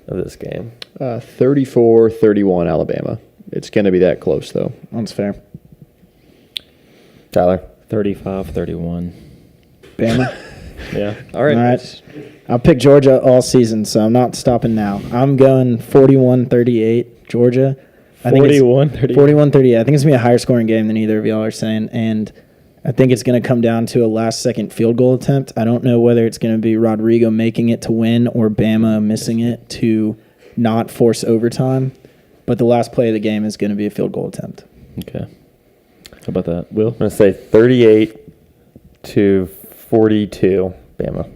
of this game? 34-31 Alabama. It's going to be that close, though. That's fair. Tyler? 35-31. Bama? Yeah. All right. I'll pick Georgia all season, so I'm not stopping now. I'm going 41-38 Georgia. 41-38. 41-38. I think it's going to be a higher scoring game than either of y'all are saying, and I think it's going to come down to a last-second field goal attempt. I don't know whether it's going to be Rodrigo making it to win or Bama missing it to not force overtime, but the last play of the game is going to be a field goal attempt. Okay. How about that, Will? I'm going to say 38-42 Bama.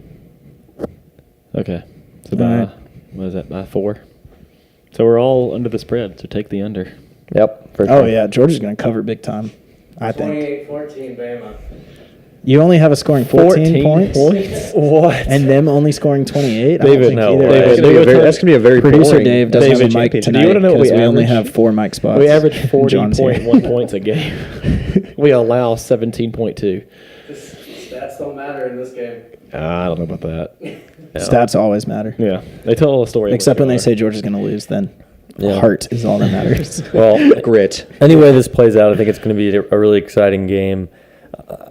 Okay. So what is that, by 4? So we're all under the spread, so take the under. Yep. Oh, yeah. Georgia's going to cover big time, I think. 28-14 Bama. You only have a scoring 14 points? What? And them only scoring 28? David, no. That's going to be a very Producer boring Dave doesn't have a mic tonight. Do you want to know what we only have 4 mic spots. We average 40.1 points a game. We allow 17.2. Stats don't matter in this game. I don't know about that. Stats always matter. Yeah. They tell a story. Except when they say Georgia's going to lose, then heart is all that matters. Well, grit. Anyway, this plays out. I think it's going to be a really exciting game.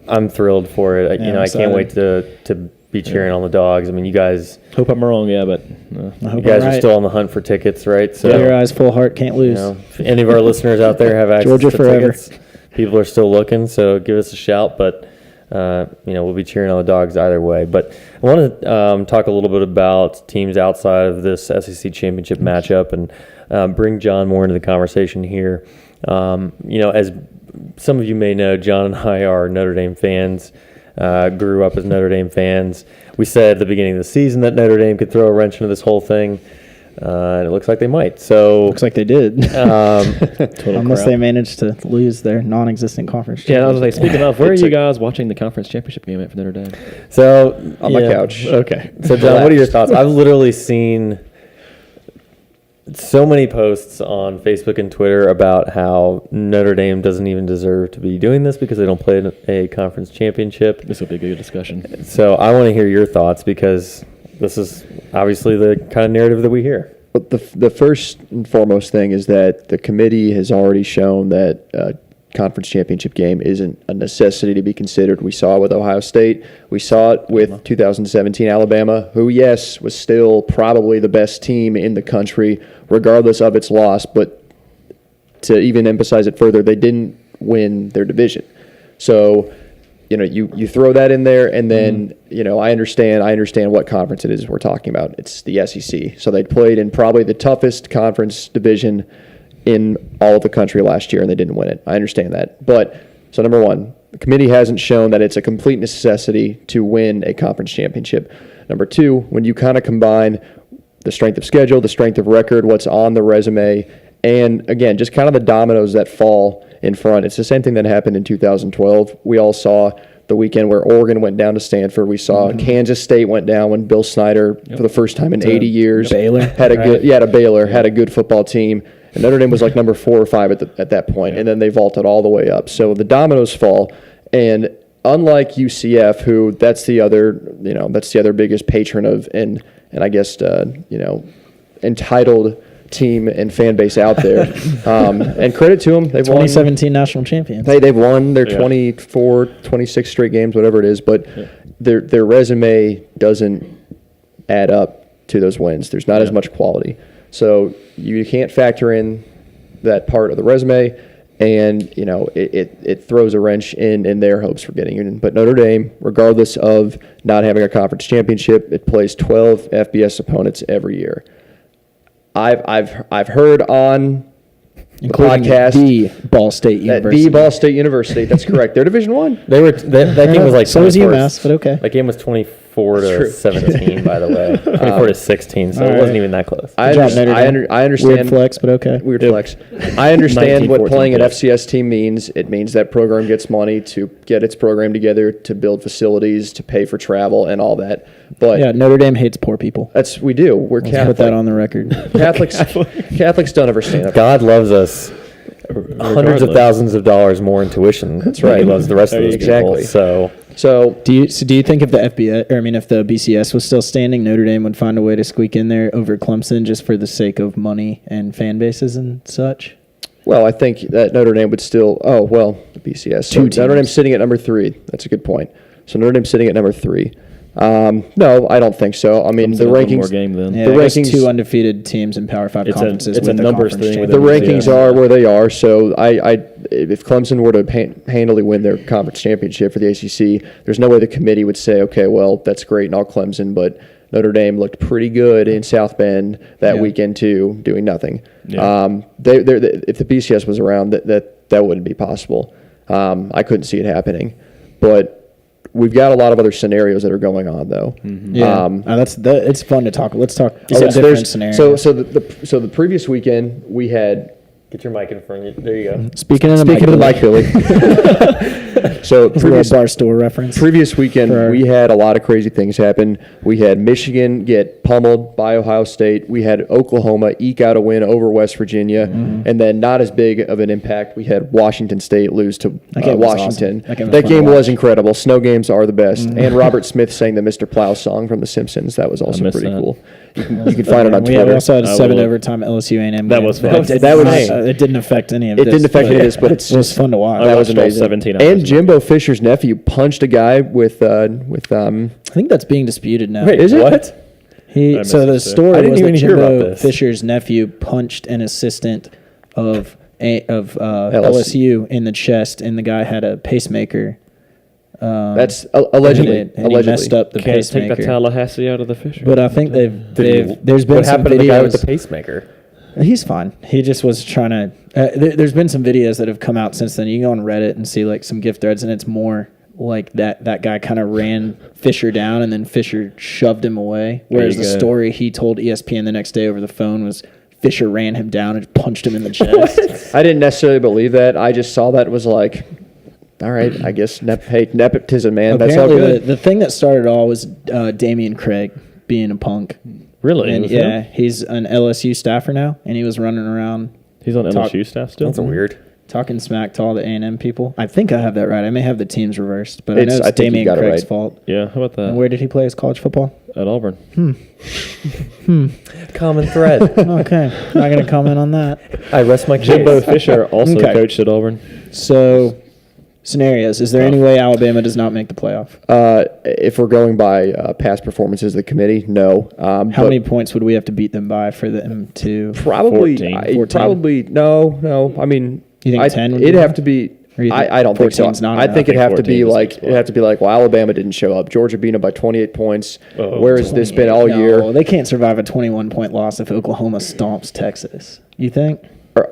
I'm thrilled for it. I can't wait to be cheering on the Dogs. You guys. Hope I'm wrong, but you guys are still on the hunt for tickets, right? So your eyes, full heart, can't lose. If any of our listeners out there have access Georgia to forever. tickets, people are still looking. So give us a shout. But we'll be cheering on the Dogs either way. But I want to talk a little bit about teams outside of this SEC championship matchup and bring John more into the conversation here. As some of you may know, John and I are Notre Dame fans, grew up as Notre Dame fans. We said at the beginning of the season that Notre Dame could throw a wrench into this whole thing, and it looks like they might. So looks like they did. Unless they managed to lose their non-existent conference championship. Yeah, I was like, speaking of, where are you guys watching the conference championship game at for Notre Dame? So on my couch. Okay. So John, what are your thoughts? I've literally seen so many posts on Facebook and Twitter about how Notre Dame doesn't even deserve to be doing this because they don't play a conference championship. This will be a good discussion. So I want to hear your thoughts because this is obviously the kind of narrative that we hear. But the first and foremost thing is that the committee has already shown that conference championship game isn't a necessity to be considered. We saw it with Ohio State. We saw it with 2017 Alabama, who, yes, was still probably the best team in the country, regardless of its loss. But to even emphasize it further, they didn't win their division. So you throw that in there, and then I understand what conference it is we're talking about. It's the SEC. So they played in probably the toughest conference division in all of the country last year, and they didn't win it. I understand that. But so number one, the committee hasn't shown that it's a complete necessity to win a conference championship. Number two, when you kind of combine the strength of schedule, the strength of record, what's on the resume, and again, just kind of the dominoes that fall in front. It's the same thing that happened in 2012. We all saw the weekend where Oregon went down to Stanford. We saw Kansas State went down when Bill Snyder, for the first time in 80 years, Baylor had a good, had a good football team. And Notre Dame was like number 4 or 5 at that point, and then they vaulted all the way up. So the dominoes fall, and unlike UCF, who that's the other biggest patron of, and I guess entitled team and fan base out there. And credit to them, they've 2017 national champions. They've won their 24, 26 straight games, whatever it is, but their resume doesn't add up to those wins. There's not as much quality. So you can't factor in that part of the resume, and it throws a wrench in their hopes for getting in. But Notre Dame, regardless of not having a conference championship, it plays 12 FBS opponents every year. I've heard on the podcast the Ball State University. The Ball State University. That's correct. They're Division I. That game was like so was UMass, but okay. That game was 24 to 17, by the way, 24 to 16. So it wasn't even that close. I understand. Weird flex, but okay. Weird flex. I understand what playing an FCS team means. It means that program gets money to get its program together, to build facilities, to pay for travel, and all that. But yeah, Notre Dame hates poor people. We do. We're Catholic. Put that on the record. Catholics don't ever stand up. God loves us. Hundreds of thousands of dollars more in tuition. That's right. He loves the rest of those people. So do you think if the if the BCS was still standing, Notre Dame would find a way to squeak in there over Clemson just for the sake of money and fan bases and such? Well, I think that Notre Dame would still. Oh well, the BCS. So Notre Dame's sitting at number 3. That's a good point. So Notre Dame's sitting at number 3. No, I don't think so. I mean, the rankings. More game then. Yeah, the rankings. 2 undefeated teams in Power 5 conferences. It's a numbers thing. The rankings are where they are. So if Clemson were to handily win their conference championship for the ACC, there's no way the committee would say, okay, well, that's great and all Clemson, but Notre Dame looked pretty good in South Bend that weekend too, doing nothing. Yeah. If the BCS was around, that wouldn't be possible. I couldn't see it happening, but. We've got a lot of other scenarios that are going on, though. Mm-hmm. Yeah, it's fun to talk. Let's talk different scenarios. So the previous weekend we had. Get your mic in front of you. There you go. Speaking of the mic, Billy. So previous Barstool reference. Previous weekend we had a lot of crazy things happen. We had Michigan get pummeled by Ohio State. We had Oklahoma eke out a win over West Virginia, and then not as big of an impact. We had Washington State lose to Washington. Awesome. That game was incredible. Snow games are the best. And Robert Smith sang the Mr. Plow song from The Simpsons. That was also pretty cool. You can find it on Twitter. We also had a 7 overtime LSU A&M. That was fun. It didn't affect any of this. It didn't affect any of this, but it was fun to watch. That was amazing. 17 and Jimbo Fisher's nephew punched a guy with I think that's being disputed now. Wait, is it? What? So the story was that Jimbo Fisher's nephew punched an assistant of LSU in the chest, and the guy had a pacemaker. That's allegedly. And he messed up the pacemaker. Take the Tallahassee out of the Fisher. But I think there's been what some happened to the guy with videos. the pacemaker? He's fine. He just was trying to. There's been some videos that have come out since then. You can go on Reddit and see like some gift threads, and it's more like that guy kind of ran Fisher down, and then Fisher shoved him away. Whereas the story he told ESPN the next day over the phone was Fisher ran him down and punched him in the chest. I didn't necessarily believe that. I just saw that was like. All right, I guess nepotism, man. Apparently, that's all good. The thing that started it all was Damian Craig being a punk. Really? And yeah, he's an LSU staffer now, and he was running around. He's on LSU staff still? That's weird. Talking smack to all the A&M people. I think I have that right. I may have the teams reversed, but I know it's Damian Craig's fault. Yeah, how about that? And where did he play his college football? At Auburn. Common thread. Okay, not going to comment on that. I rest my case. Jimbo Fisher also coached at Auburn. So... Scenarios. Is there any way Alabama does not make the playoff? If we're going by past performances of the committee, no. How many points would we have to beat them by for them to? Probably 14. Probably no. I mean, you think 10? It'd have to be. I don't think so. I think it'd have to be like well, Alabama didn't show up. Georgia beat them by 28 points. Where has this been all year? They can't survive a 21-point loss if Oklahoma stomps Texas. You think?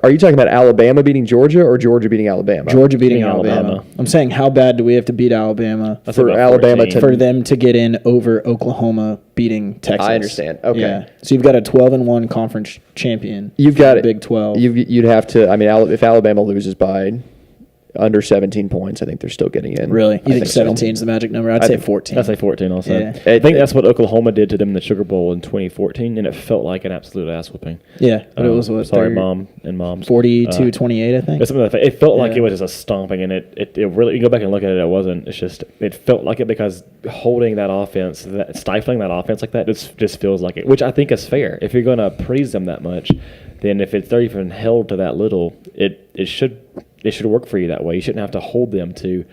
Are you talking about Alabama beating Georgia or Georgia beating Alabama? Georgia beating Alabama. I'm saying how bad do we have to beat Alabama for Alabama for them to get in over Oklahoma beating Texas? I understand. Okay. Yeah. So you've got a 12-1 conference champion. You've got Big 12. You'd have to. I mean, if Alabama loses by under 17 points, I think they're still getting in. Really? You think 17 is the magic number? I'd say 14. I'd say 14 also. Yeah. I think that's what Oklahoma did to them in the Sugar Bowl in 2014, and it felt like an absolute ass whooping. Yeah, but it was what? Sorry, Mom and Moms. 42-28, I think. It felt like it was just a stomping, and it really, you go back and look at it, it wasn't. It's just, it felt like it because holding that offense, stifling that offense like that just feels like it, which I think is fair. If you're going to praise them that much, then if they're even held to that little, it should work for you that way. You shouldn't have to hold them to,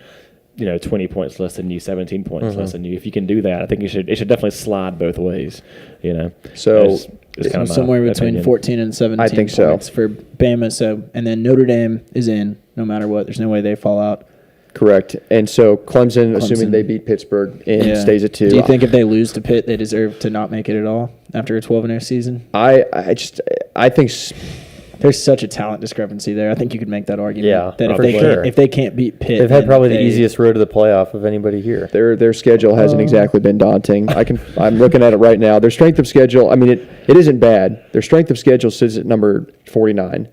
20 points less than you, 17 points less than you. If you can do that, I think it should definitely slide both ways. So it's kind of somewhere between opinion. 14 and 17 I think points so. for Bama. So and then Notre Dame is in no matter what. There's no way they fall out. Correct. And so Clemson, assuming they beat Pittsburgh, stays at 2. Do you think if they lose to Pitt, they deserve to not make it at all after a 12-0 season? I think. There's such a talent discrepancy there. I think you could make that argument. Yeah, that if they can't beat Pitt, they've had probably the easiest road to the playoff of anybody here. Their schedule hasn't exactly been daunting. I'm looking at it right now. Their strength of schedule, I mean, it isn't bad. Their strength of schedule sits at number 49.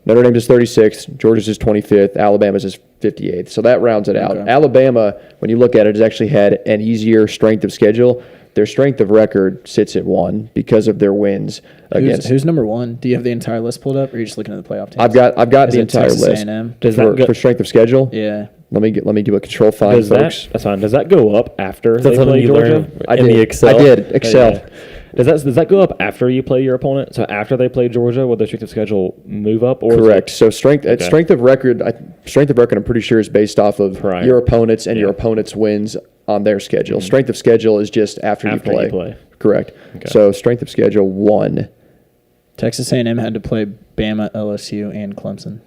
Notre Dame's is 36th, Georgia's is 25th, Alabama's is 58th. So that rounds it out. Alabama, when you look at it, has actually had an easier strength of schedule. Their strength of record sits at 1 because of their wins against. Who's number 1? Do you have the entire list pulled up, or are you just looking at the playoff teams? I've got the entire list for strength of schedule. Yeah. Let me do a control find, folks. That's fine. Does that go up after they play Georgia? I did Excel. Yeah. Does that go up after you play your opponent? So after they play Georgia, will their strength of schedule move up? Or correct. So strength of record. I'm pretty sure is based off of your opponents and your opponent's wins on their schedule. Mm-hmm. Strength of schedule is just after you play. Correct. Okay. So strength of schedule 1. Texas A&M had to play Bama, LSU, and Clemson.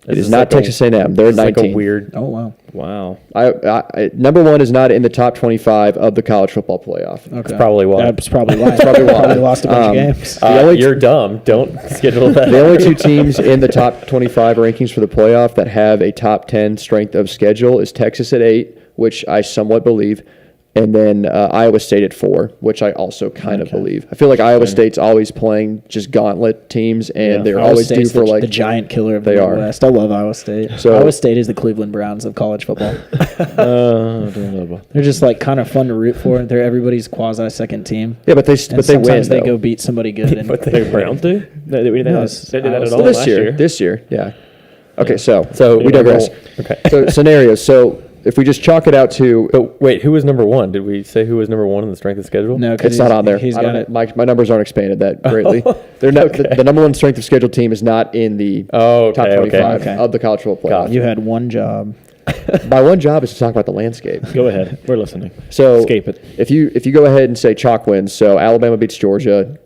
It is not Texas A&M. They're 19. Like a weird. Oh wow. I number 1 is not in the top 25 of the college football playoff. Okay. That's probably why. That's probably why. They lost a bunch of games. You're dumb. Don't schedule that. The only 2 teams in the top 25 rankings for the playoff that have a top 10 strength of schedule is Texas at 8, which I somewhat believe, and then Iowa State at 4, which I also kind of believe. I feel like Iowa State's always playing just gauntlet teams, and they're Iowa always State's due for the giant killer of the Midwest. I love Iowa State. So, Iowa State is the Cleveland Browns of college football. They're just kind of fun to root for. They're everybody's quasi second team. Yeah, but they win. Sometimes they go beat somebody good. But the Browns do? They did that at all this last year. This year, yeah. Okay, so we digress. Okay. So scenarios. So if we just chalk it out to... But wait, who was number 1? Did we say who was number 1 in the strength of schedule? No, it's not on there. He's got it. My numbers aren't expanded that greatly. They're not, the number 1 strength of schedule team is not in the top 25 of the college football playoff. You had one job. My one job is to talk about the landscape. Go ahead. We're listening. So escape it. If you go ahead and say chalk wins, so Alabama beats Georgia,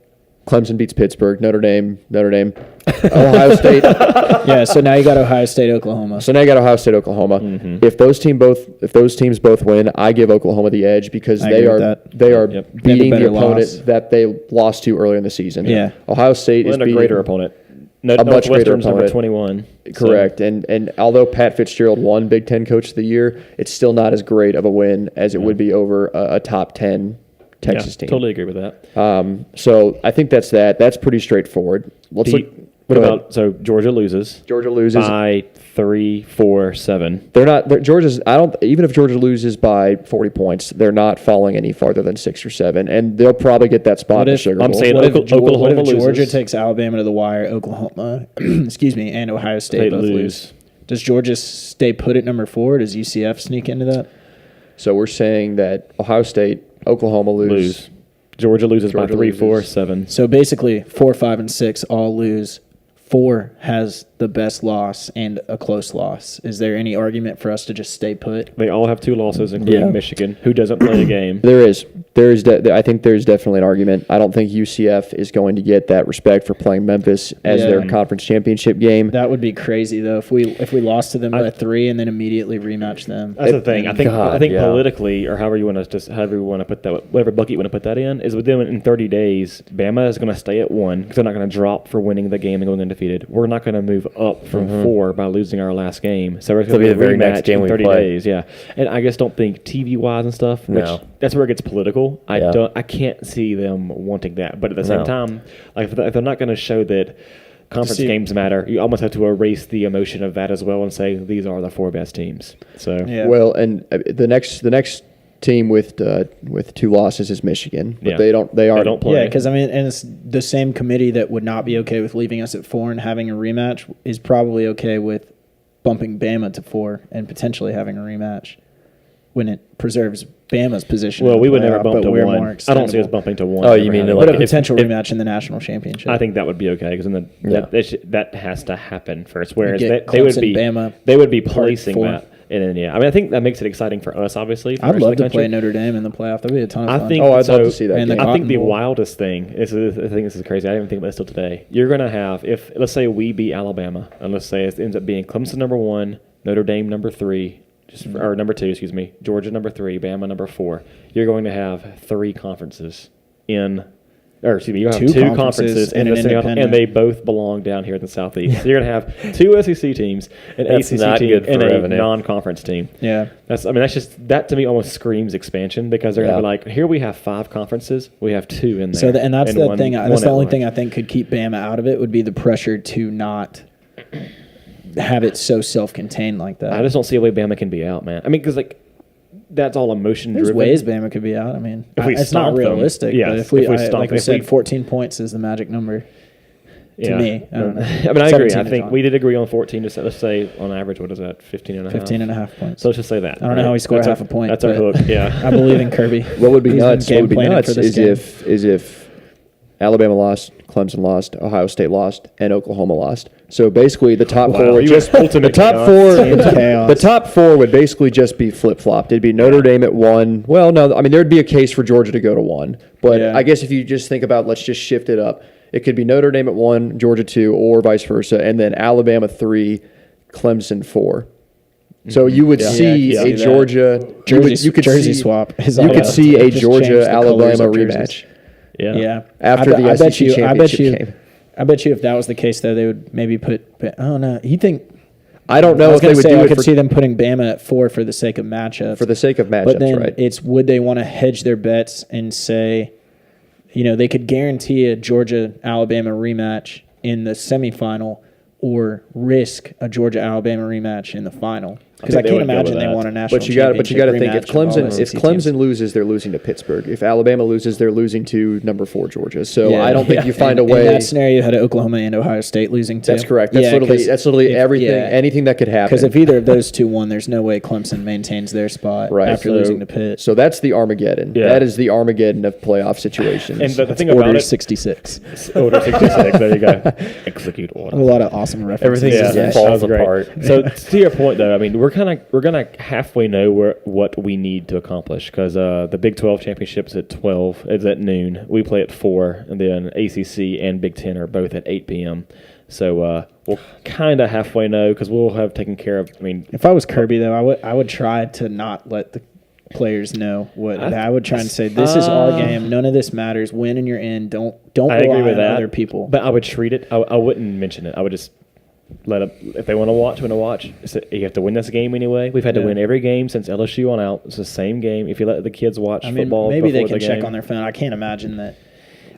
Clemson beats Pittsburgh, Notre Dame, Ohio State. Yeah, so now you got Ohio State, Oklahoma. Mm-hmm. If those teams both win, I give Oklahoma the edge because they are beating the opponent that they lost to earlier in the season. Yeah. Ohio State is beating a greater opponent. A much greater opponent. Number 21. Correct. So. And although Pat Fitzgerald won Big Ten Coach of the Year, it's still not as great of a win as it would be over a top 10 Texas team. Totally agree with that. So I think that's that. That's pretty straightforward. Let's look. What about Georgia loses? Georgia loses by 3, 4, 7. They're not. Georgia's. I don't. Even if Georgia loses by 40 points, they're not falling any farther than 6 or 7, and they'll probably get that spot in the Sugar Bowl. I'm saying Oklahoma loses. Georgia takes Alabama to the wire. Oklahoma, and Ohio State both lose. Does Georgia stay put at number 4? Does UCF sneak into that? So we're saying that Ohio State, Oklahoma lose. Georgia loses by 3, 4, 7. So basically, 4, 5, and 6 all lose. 4 has the best loss and a close loss. Is there any argument for us to just stay put? They all have 2 losses, including Michigan, who doesn't play a game. There is. I think there's definitely an argument. I don't think UCF is going to get that respect for playing Memphis as their conference championship game. That would be crazy, though, if we lost to them by 3 and then immediately rematch them. That's the thing. I think politically, or however you want to put that, whatever bucket you want to put that in, is within in 30 days, Bama is going to stay at 1 because they're not going to drop for winning the game and going undefeated. We're not going to move up from 4 by losing our last game. So we're going to be the very next game in 30 days. Yeah, and I just don't think TV wise and stuff. Which that's where it gets political. I can't see them wanting that. But at the same time, like if they're not going to show that conference games matter, you almost have to erase the emotion of that as well and say these are the 4 best teams. So well, and the next team with 2 losses is Michigan, but they don't play. Yeah, because and it's the same committee that would not be okay with leaving us at 4 and having a rematch is probably okay with bumping Bama to 4 and potentially having a rematch when it preserves Bama's position. Well, we would never bump to 1. I don't see us bumping to 1. Oh, you mean like a potential rematch in the national championship? I think that would be okay because that has to happen first. Whereas Bama, they would be placing that. And then, I think that makes it exciting for us, obviously. I'd love to play Notre Dame in the playoff. That'd be a ton of fun. I'd love to see that. I think the wildest thing I think this is crazy. I didn't even think about this till today. You're going to have, let's say we beat Alabama, and let's say it ends up being Clemson number 1, Notre Dame number 3, or number 2, excuse me, Georgia number 3, Bama number 4. You're going to have 3 conferences you have 2 conferences in the semifinal, and they both belong down here in the Southeast. So you're going to have 2 SEC teams, an ACC team, and a non-conference team. Yeah, that's just that to me almost screams expansion because they're going to be like, here we have 5 conferences, we have 2 in there. So that's the thing. That's the only thing I think could keep Bama out of it would be the pressure to not have it so self-contained like that. I just don't see a way Bama can be out, man. I mean, because that's all emotion driven. There's ways Bama could be out. I mean, it's not realistic. But if we like we said, 14 points is the magic number. To me, I don't know. I mean, I agree. I think we did agree on 14. Let's say on average, what is that? 15 and a half. 15 and a half points. So let's just say that. I don't know how we score half a point. That's our hook. Yeah, I believe in Kirby. What would be nuts? Is if Alabama lost, Clemson lost, Ohio State lost, and Oklahoma lost. So basically, the top 4 would just the top 4 would basically just be flip flopped. It'd be Notre Dame at 1. Well, no, I mean there'd be a case for Georgia to go to 1, but I guess if you just think about, let's just shift it up. It could be Notre Dame at 1, Georgia 2, or vice versa, and then Alabama 3, Clemson 4. So you would see a Georgia jersey swap. You could see a Georgia Alabama rematch. Yeah. After the SEC championship game. I bet you if that was the case, though, they would maybe put. Oh no, you think? I don't know if they would do it. I could see them putting Bama at 4 for the sake of matchups. For the sake of matchups, but then right? It's would they want to hedge their bets and say, they could guarantee a Georgia Alabama rematch in the semifinal, or risk a Georgia Alabama rematch in the final. Because I can't imagine they want a national championship. But you got to think if Clemson loses, they're losing to Pittsburgh. If Alabama loses, they're losing to number 4 Georgia. So I don't think you find a way. In that scenario, you had Oklahoma and Ohio State losing too. That's correct. That's literally everything. Anything that could happen. Because if either of those 2 won, there's no way Clemson maintains their spot after losing to Pitt. So that's the Armageddon. Yeah. That is the Armageddon of playoff situations. And the thing about Order 66. Order 66. There you go. Execute order. A lot of awesome references. Everything just falls apart. So to your point, though, I mean, we're gonna halfway know what we need to accomplish because the Big 12 championships at 12 is at noon. We play at 4, and then ACC and Big 10 are both at 8 p.m. So we'll kind of halfway know because we'll have taken care of. I mean, if I was Kirby though, I would try to not let the players know what I would try and say. This is our game. None of this matters. Win and you're in. Don't rely on other people. But I would treat it. I wouldn't mention it. I would just. Let them, if they want to watch, you have to win this game anyway. We've had to win every game since LSU on out. It's the same game. If you let the kids watch football, maybe they can check on their phone. I can't imagine that.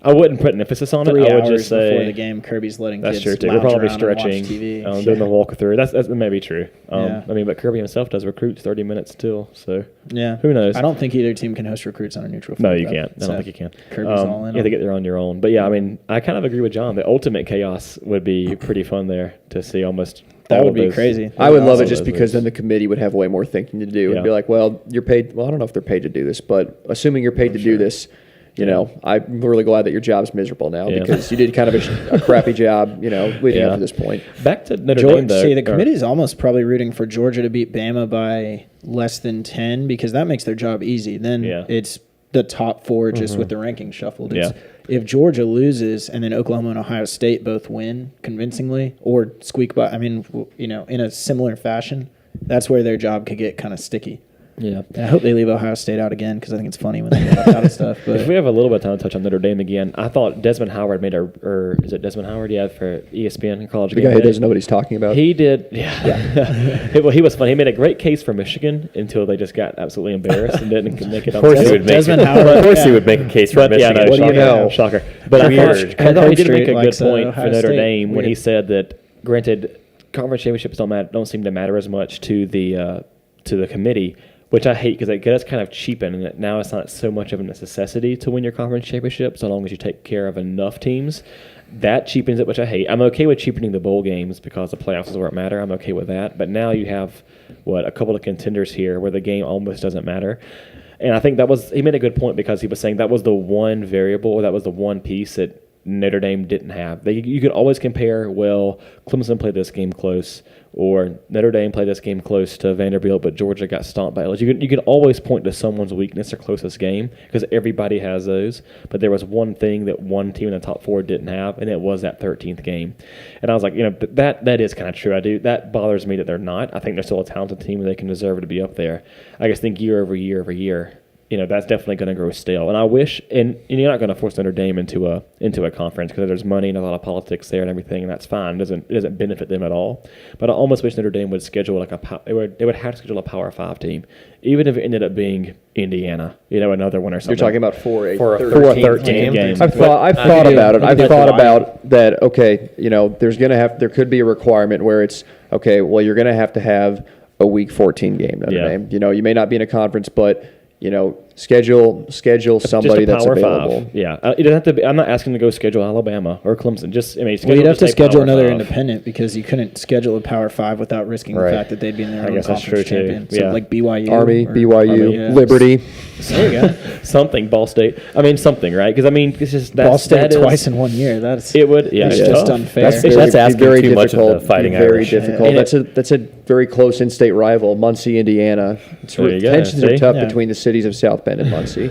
I wouldn't put an emphasis on it. I would just say before the game, Kirby's letting that's kids true too. We're probably stretching, doing the walkthrough. That may be true. I mean, but Kirby himself does recruits 30 minutes still. So who knows? I don't think either team can host recruits on a neutral field. No, you can't. I don't think you can. Kirby's all in. You have to get there on your own. But yeah, I mean, I kind of agree with John. The ultimate chaos would be pretty fun there to see almost. That would be crazy. I would love it just because then the committee would have way more thinking to do and be like, well, you're paid. Well, I don't know if they're paid to do this, but assuming you're paid to do this, I'm really glad that your job's miserable now because you did kind of a crappy job, leading up to this point. Back to Notre Dame, though. See, the committee is almost probably rooting for Georgia to beat Bama by less than 10 because that makes their job easy. Then it's the top 4 just with the ranking shuffled. If Georgia loses and then Oklahoma and Ohio State both win convincingly or squeak by, in a similar fashion, that's where their job could get kind of sticky. Yeah, I hope they leave Ohio State out again because I think it's funny when they leave out of stuff. But if we have a little bit of time to touch on Notre Dame again, I thought Desmond Howard is it Desmond Howard? Yeah, for ESPN in college. The guy who doesn't know what he's talking about. He did. Yeah. Well, he was fun. He made a great case for Michigan until they just got absolutely embarrassed and didn't make it. Of course, he would make a case for Michigan. What do you know? Shocker. But I thought he did make a good point for Notre Dame when he said that. Granted, conference championships don't seem to matter as much to the committee. Which I hate because it does kind of cheapen, and now it's not so much of a necessity to win your conference championship, so long as you take care of enough teams. That cheapens it, which I hate. I'm okay with cheapening the bowl games because the playoffs is where it matter. I'm okay with that. But now you have, a couple of contenders here where the game almost doesn't matter. And I think he made a good point because he was saying that was the one variable, or that was the one piece that Notre Dame didn't have. You could always compare, Clemson played this game close, or Notre Dame played this game close to Vanderbilt, but Georgia got stomped by LSU. You could always point to someone's weakness or closest game because everybody has those. But there was one thing that one team in the top 4 didn't have, and it was that 13th game. And I was like, that is kind of true. That bothers me that they're not. I think they're still a talented team and they can deserve to be up there. I just think year over year over year, that's definitely going to grow stale. And I wish, and you're not going to force Notre Dame into a conference because there's money and a lot of politics there and everything, and that's fine. It doesn't benefit them at all. But I almost wish Notre Dame would schedule they would have to schedule a Power 5 team, even if it ended up being Indiana, another one or something. You're talking about for a 13th game. I've thought about it. I've thought about that. Okay, there could be a requirement where it's okay. Well, you're going to have a Week 14 game. Notre Dame. You may not be in a conference, but schedule somebody that's available. 5. Yeah, it doesn't have to be. I'm not asking to go schedule Alabama or Clemson. You'd have to schedule another independent because you couldn't schedule a Power 5 without risking the fact that they'd be in their own conference champion. So like BYU, Army, BYU, Liberty. There you go. Something, Ball State. Something, right? Because it's just Ball State twice in 1 year. It's just unfair. That's asking very too much difficult. of the Fighting very Irish. difficult. That's a very close in-state rival, Muncie, Indiana. Tensions are tough between the cities of South Bend and Muncie.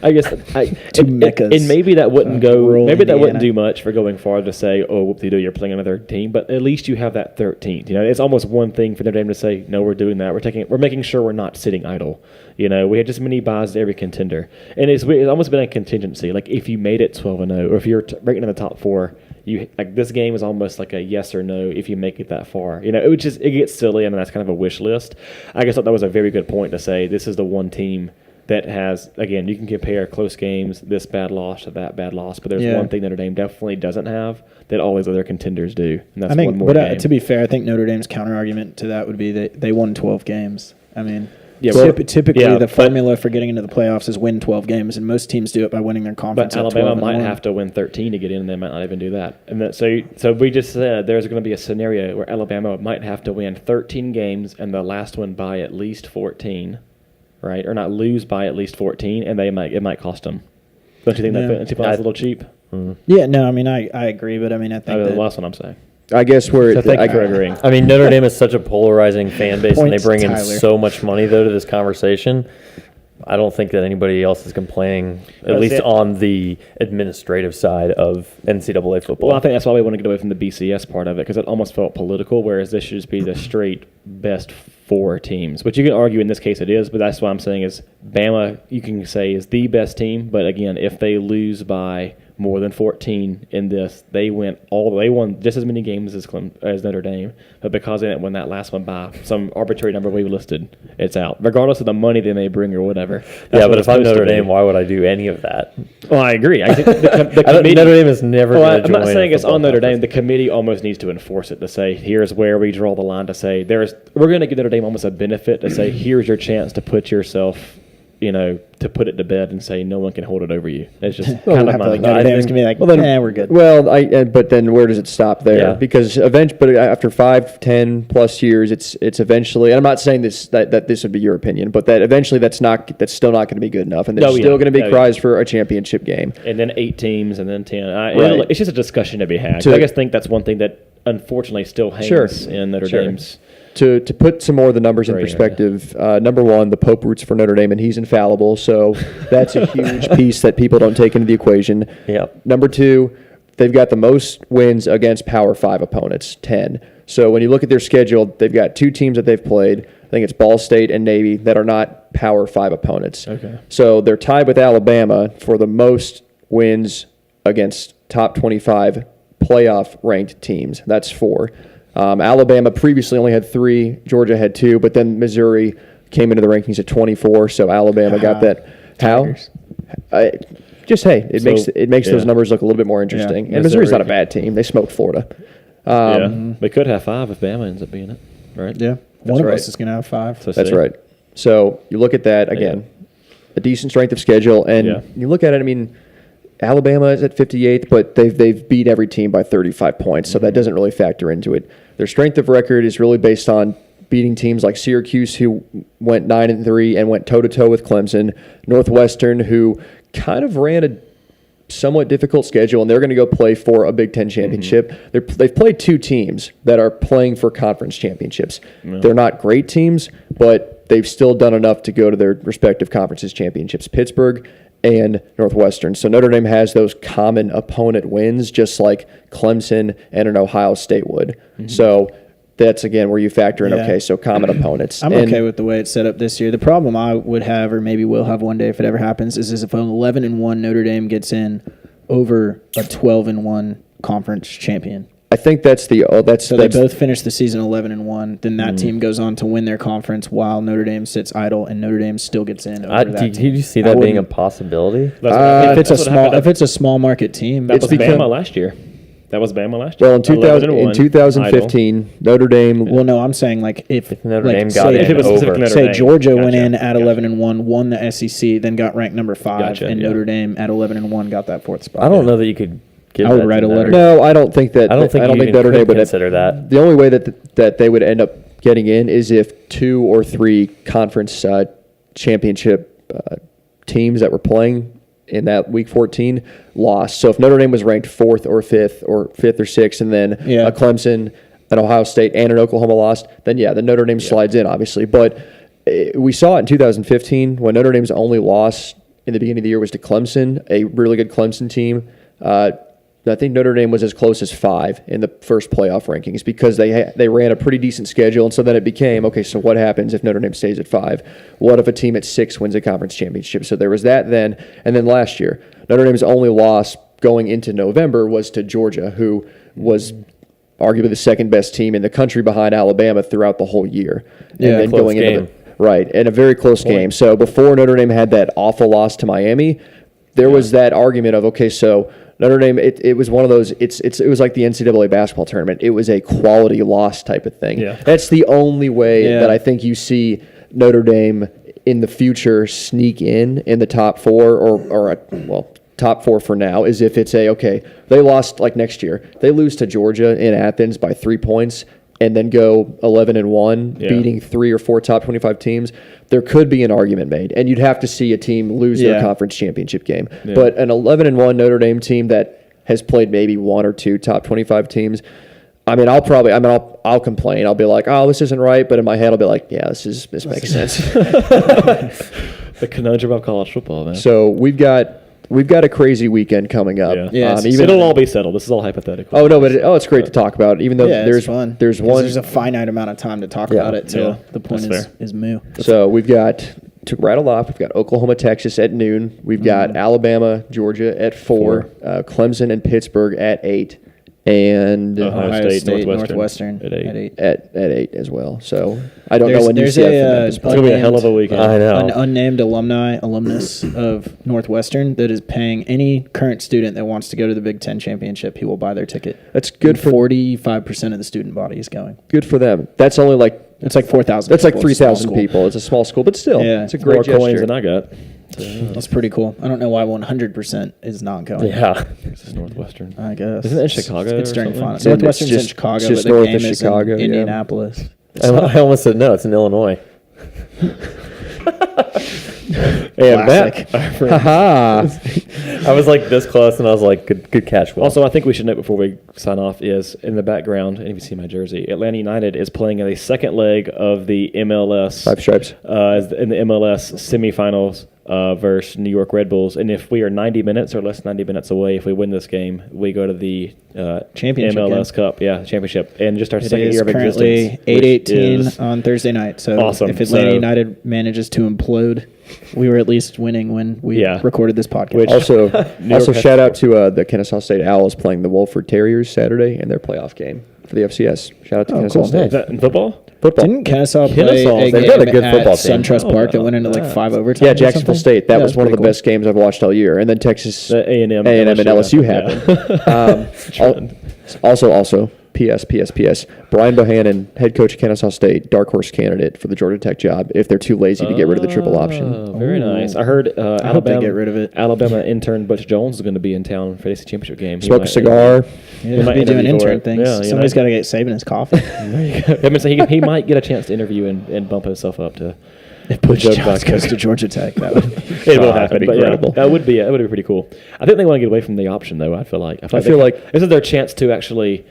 I guess and maybe that wouldn't wouldn't do much for going far to say, oh, whoop-de-doo, you're playing another team. But at least you have that 13th. It's almost one thing for Notre Dame to say, no, we're doing that. We're making sure we're not sitting idle. We had just many buys to every contender, and it's almost been a contingency. Like if you made it 12-0, or if you're ranking in the top 4, this game is almost like a yes or no if you make it that far. It gets silly, and that's kind of a wish list. I guess that was a very good point to say this is the one team that has, again, you can compare close games, this bad loss to that bad loss, but there's one thing Notre Dame definitely doesn't have that all these other contenders do, and that's one more game. To be fair, I think Notre Dame's counter argument to that would be that they won 12 games. Typically, the formula for getting into the playoffs is win 12 games, and most teams do it by winning their conference. But Alabama might have to win 13 to get in, and they might not even do that. And so we just said there's going to be a scenario where Alabama might have to win 13 games and the last one by at least 14, right? Or not lose by at least 14, and it might cost them. Don't you think that's a little cheap? Mm-hmm. Yeah, no, I agree, but I think the last one I'm saying. I guess where thank you for agreeing. Notre Dame is such a polarizing fan base, and they bring in so much money though to this conversation. I don't think that anybody else is complaining, at least on the administrative side of NCAA football. Well, I think that's why we want to get away from the BCS part of it, because it almost felt political, whereas this should just be the straight best 4 teams. But you can argue in this case it is, but that's what I'm saying is Bama, you can say, is the best team. But again, if they lose by more than 14 in this, they won just as many games as Notre Dame, but because they didn't win that last one by some arbitrary number we listed, it's out, regardless of the money they may bring or whatever. But if I'm Notre Dame, why would I do any of that? Well, I agree. I think the committee, Notre Dame is never going to join. I'm not saying it's on Notre Dame. The committee almost needs to enforce it to say, here's where we draw the line, to say we're going to give Notre Dame almost a benefit to say, here's your chance to put yourself to to put it to bed and say no one can hold it over you. It's just kind of my Notre Dame's gonna be like, we're good. Well, but then where does it stop there? Yeah. Because but after 5, 10 plus years, it's eventually. And I'm not saying that this would be your opinion, but that eventually that's still not going to be good enough, and there's still going to be cries for a championship game. And then 8 teams, and then 10. Right. It's just a discussion to be had. I just think that's one thing that unfortunately still hangs in Notre Dame's. To put some more of the numbers in perspective, number one, the Pope roots for Notre Dame, and he's infallible, so that's a huge piece that people don't take into the equation. Yep. Number two, they've got the most wins against Power 5 opponents, 10. So when you look at their schedule, they've got 2 teams that they've played. I think it's Ball State and Navy that are not Power 5 opponents. Okay. So they're tied with Alabama for the most wins against top 25 playoff-ranked teams. That's 4. Alabama previously only had 3. Georgia had 2, but then Missouri came into the rankings at 24. So Alabama got that. Tigers. It makes those numbers look a little bit more interesting. Yeah. And Missouri's not a bad team. They smoked Florida. They could have 5 if Bama ends up being it, right? Yeah, one of us is gonna have 5. So That's right. So you look at that again, a decent strength of schedule, and you look at it. I mean, Alabama is at 58th, but they've beat every team by 35 points, so that doesn't really factor into it. Their strength of record is really based on beating teams like Syracuse, who went 9-3 and went toe-to-toe with Clemson, Northwestern, who kind of ran a somewhat difficult schedule, and they're going to go play for a Big Ten championship. They've played 2 teams that are playing for conference championships. They're not great teams, but they've still done enough to go to their respective conferences championships, Pittsburgh and Northwestern. So Notre Dame has those common opponent wins, just like Clemson and an Ohio State would. So that's, again, where you factor in, so common opponents. I'm okay with the way it's set up this year. The problem I would have, or maybe will have one day if it ever happens, is if an 11-1 Notre Dame gets in over a 12-1 conference champion. I think that's they both finish the season 11-1. Then that team goes on to win their conference while Notre Dame sits idle, and Notre Dame still gets in. Did you see that being a possibility? If it's a small market team, that was Bama last year. Well, in 2015, Notre Dame. Well, no, I'm saying if Notre Dame got in, if it was over. Say Georgia went in at 11-1, won the SEC, then got ranked number 5, Notre Dame at 11-1 got that 4th spot. I don't know that you could. I would write a letter. No, I don't think that. I don't think Notre Dame would consider that. The only way that they would end up getting in is if 2 or 3 conference championship teams that were playing in that week 14 lost. So if Notre Dame was ranked 4th or 5th or 6th, and then a Clemson, an Ohio State, and an Oklahoma lost, then Notre Dame slides in, obviously. But we saw it in 2015 when Notre Dame's only loss in the beginning of the year was to Clemson, a really good Clemson team. I think Notre Dame was as close as 5 in the first playoff rankings because they ran a pretty decent schedule, and so then it became, okay, so what happens if Notre Dame stays at 5? What if a team at 6 wins a conference championship? So there was that then, and then last year, Notre Dame's only loss going into November was to Georgia, who was arguably the second best team in the country behind Alabama throughout the whole year. And then close game. Right, and a very close game. So before Notre Dame had that awful loss to Miami, there was that argument of, okay, so Notre Dame, it was one of those, it was like the NCAA basketball tournament. It was a quality loss type of thing. Yeah. That's the only way that I think you see Notre Dame in the future sneak in the top 4 or top 4 for now, is if it's they lost like next year. They lose to Georgia in Athens by 3 points and then go 11-1, beating 3 or 4 top 25 teams, there could be an argument made. And you'd have to see a team lose their conference championship game. Yeah. But an 11-1 Notre Dame team that has played maybe 1 or 2 top 25 teams, I'll complain. I'll be like, oh, this isn't right. But in my head, I'll be like, yeah, this makes sense. The conundrum of college football, man. So we've got a crazy weekend coming up. Yeah. It'll all be settled. This is all hypothetical. Oh no, but it's great to talk about. Even though there's fun. There's a finite amount of time to talk about it till the point is moo. So we've got, to rattle off, we've got Oklahoma, Texas at noon. We've got Alabama, Georgia at 4. Clemson and Pittsburgh at 8. And Ohio State, Northwestern at 8. At 8 as well. So I don't know when there's UCF it's going to be a hell of a weekend. I know. An unnamed alumnus of Northwestern that is paying any current student that wants to go to the Big Ten championship. He will buy their ticket. That's good and for 45% of the student body is going. Good for them. That's only like it's like 4,000. That's like 3,000 people. It's a small school, but still, it's a great More gesture. coins than I got. That's pretty cool. I don't know why 100% is not going. Yeah. This is Northwestern. I guess. Isn't it in Chicago? It's during or finals. something? Northwestern's in Chicago, but the game is in Indianapolis. I almost said no. It's in Illinois. And that, I was like this close, and I was like, good catch, Will. Also, I think we should note before we sign off is in the background, and if you see my jersey, Atlanta United is playing in a second leg of the MLS. Five Stripes. In the MLS semifinals versus New York Red Bulls. And if we are 90 minutes or less than 90 minutes away, if we win this game, we go to the championship MLS Cup. Yeah, championship. And just our second year of currently existence. 8-18 on Thursday night. So awesome. If Atlanta United manages to implode, we were at least winning when we recorded this podcast. Also shout out to the Kennesaw State Owls playing the Wolford Terriers Saturday in their playoff game for the FCS. Shout out to Kennesaw State. Is that in football? Didn't Kennesaw play a game at SunTrust Park that went into like 5 overtime? Yeah, Jacksonville State. That was one of the best games I've watched all year. And then Texas A&M and LSU happened. Also, P.S. Brian Bohannon, head coach of Kennesaw State, dark horse candidate for the Georgia Tech job if they're too lazy to get rid of the triple option. Very nice. I heard I hope they get rid of it. Alabama intern Butch Jones is going to be in town for the AC Championship game. Smoke a cigar. He might be doing intern things. Yeah, somebody's got to get Saban his coffee. He might get a chance to interview and bump himself up to. If Butch Jones goes to Georgia Tech, that would it will happen. But incredible. That would be pretty cool. I think they want to get away from the option though. I feel like this is their chance to actually,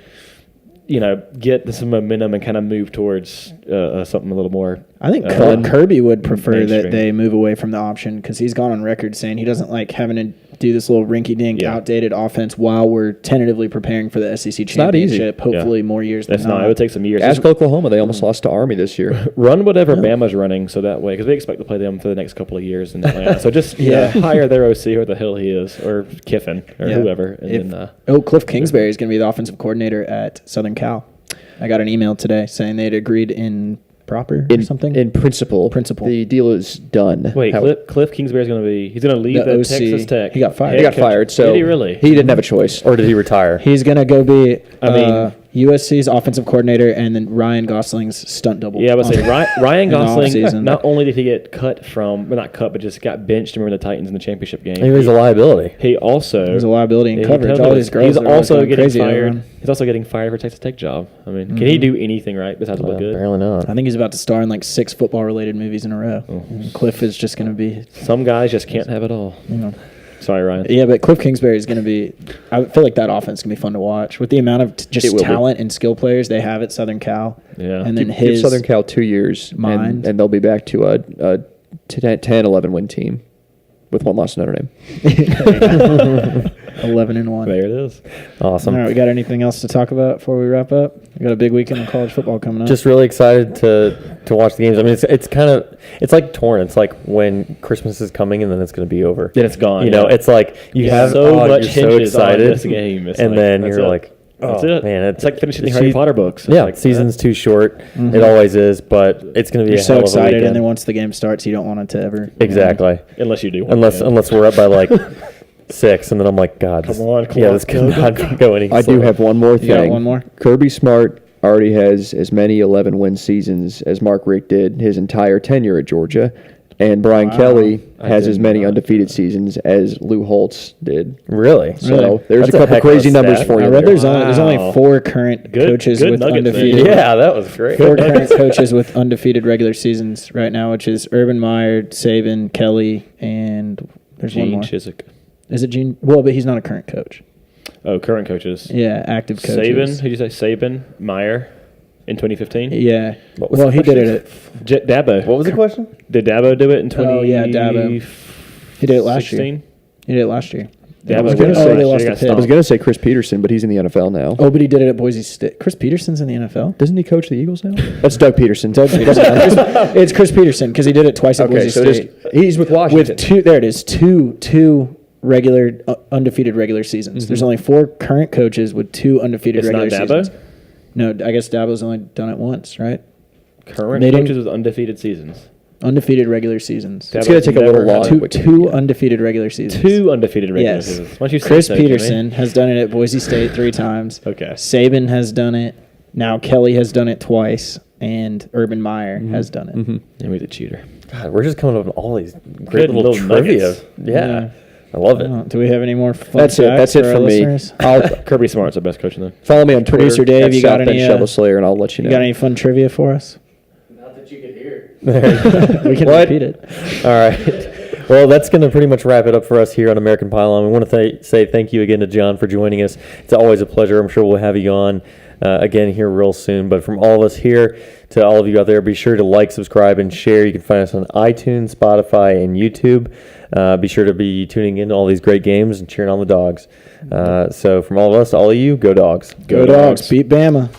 get some momentum and kind of move towards something a little more. I think Kirby would prefer that they move away from the option because he's gone on record saying he doesn't like having to do this little rinky-dink, outdated offense while we're tentatively preparing for the SEC championship. Hopefully, more years than not. It would take some years. Ask Oklahoma; they almost lost to Army this year. Run whatever Bama's running, so that way, because we expect to play them for the next couple of years in Atlanta. So just hire their OC, or the hell he is, or Kiffin, or whoever. And then, Cliff Kingsbury is going to be the offensive coordinator at Southern Cal. I got an email today saying they'd agreed in something? In principle. The deal is done. Wait, Cliff Kingsbury's going to be... He's going to leave the Texas Tech. He got fired. He got fired, so... Did he really? He didn't have a choice. Or did he retire? He's going to go be USC's offensive coordinator and then Ryan Gosling's stunt double. Yeah, I would say Ryan Gosling, not only did he get cut from... Well, not cut, but just got benched, remember, the Titans in the championship game. He was a liability. He was a liability in coverage. All these girls he's also getting fired. He's also getting fired for a Texas Tech job. I mean, can he do anything right besides look good? Apparently not. I think he's about to star in like 6 football-related movies in a row. Cliff is just going to be... Some guys just can't have it all. Sorry, Ryan. Yeah, but Cliff Kingsbury is going to be... I feel like that offense is going to be fun to watch. With the amount of talent and skill players they have at Southern Cal. Yeah. And then give Southern Cal 2 years, and they'll be back to a 10-11 win team with one loss to Notre Dame. 11-1. There it is. Awesome. All right, we got anything else to talk about before we wrap up? We got a big weekend of college football coming up. Just really excited to watch the games. I mean, it's like torn. It's like when Christmas is coming and then it's going to be over. Then it's gone. It's like you have so excited on this game, and then you're like, that's it. Man, it's like finishing the Harry Potter books. Season's too short. Mm-hmm. It always is, but it's going to be You're so excited, and then once the game starts, you don't want it to ever end. Unless you do. Unless we're up by like 6, and then I'm like, God, come on, this cannot go any. I do have one more thing. You got one more? Kirby Smart already has as many 11-win seasons as Mark Richt did his entire tenure at Georgia. And Brian Kelly has as many undefeated seasons as Lou Holtz did. Really? So there's a couple crazy numbers for you. I read there's only 4 current coaches with undefeated. Yeah, that was great. 4 current coaches with undefeated regular seasons right now, which is Urban Meyer, Saban, Kelly, and there's Gene one more. Chizik. Is it Gene? Well, but he's not a current coach. Oh, current coaches. Yeah, active coaches. Saban. Who'd you say? Saban, Meyer. In 2015? Yeah. Well, he did it at... Dabo. What was the question? Did Dabo do it in 2015? Oh, yeah, Dabo. He did it last year. He did it last year. I was going to say Chris Peterson, but he's in the NFL now. Oh, but he did it at Boise State. Chris Peterson's in the NFL? Doesn't he coach the Eagles now? That's Doug Peterson. It's Chris Peterson because he did it twice at Boise State. He's with Washington. With two regular undefeated regular seasons. There's only 4 current coaches with 2 undefeated regular seasons. No, I guess Dabo's only done it once, right? Current coaches with undefeated seasons. Undefeated regular seasons. It's going to take a little long. Two undefeated regular seasons. 2 undefeated regular seasons. Why don't you say Chris Peterson has done it at Boise State 3 times. Okay. Saban has done it. Now Kelly has done it twice. and Urban Meyer has done it. And he's a cheater. God, we're just coming up with all these great little trivia. Yeah. I love it. Do we have any more fun That's it. That's it for me. Kirby Smart's the best coach in there. Follow me on Twitter. Producer Dave, you got any Shovel Slayer, and I'll let you know. You got any fun trivia for us? Not that you could hear. We can repeat it. All right. Well, that's going to pretty much wrap it up for us here on American Pylon. We want to say thank you again to John for joining us. It's always a pleasure. I'm sure we'll have you on again here real soon. But from all of us here to all of you out there, be sure to like, subscribe, and share. You can find us on iTunes, Spotify, and YouTube. Be sure to be tuning in to all these great games and cheering on the Dogs. So from all of us, all of you, go Dogs. Go Dogs. Beat Bama.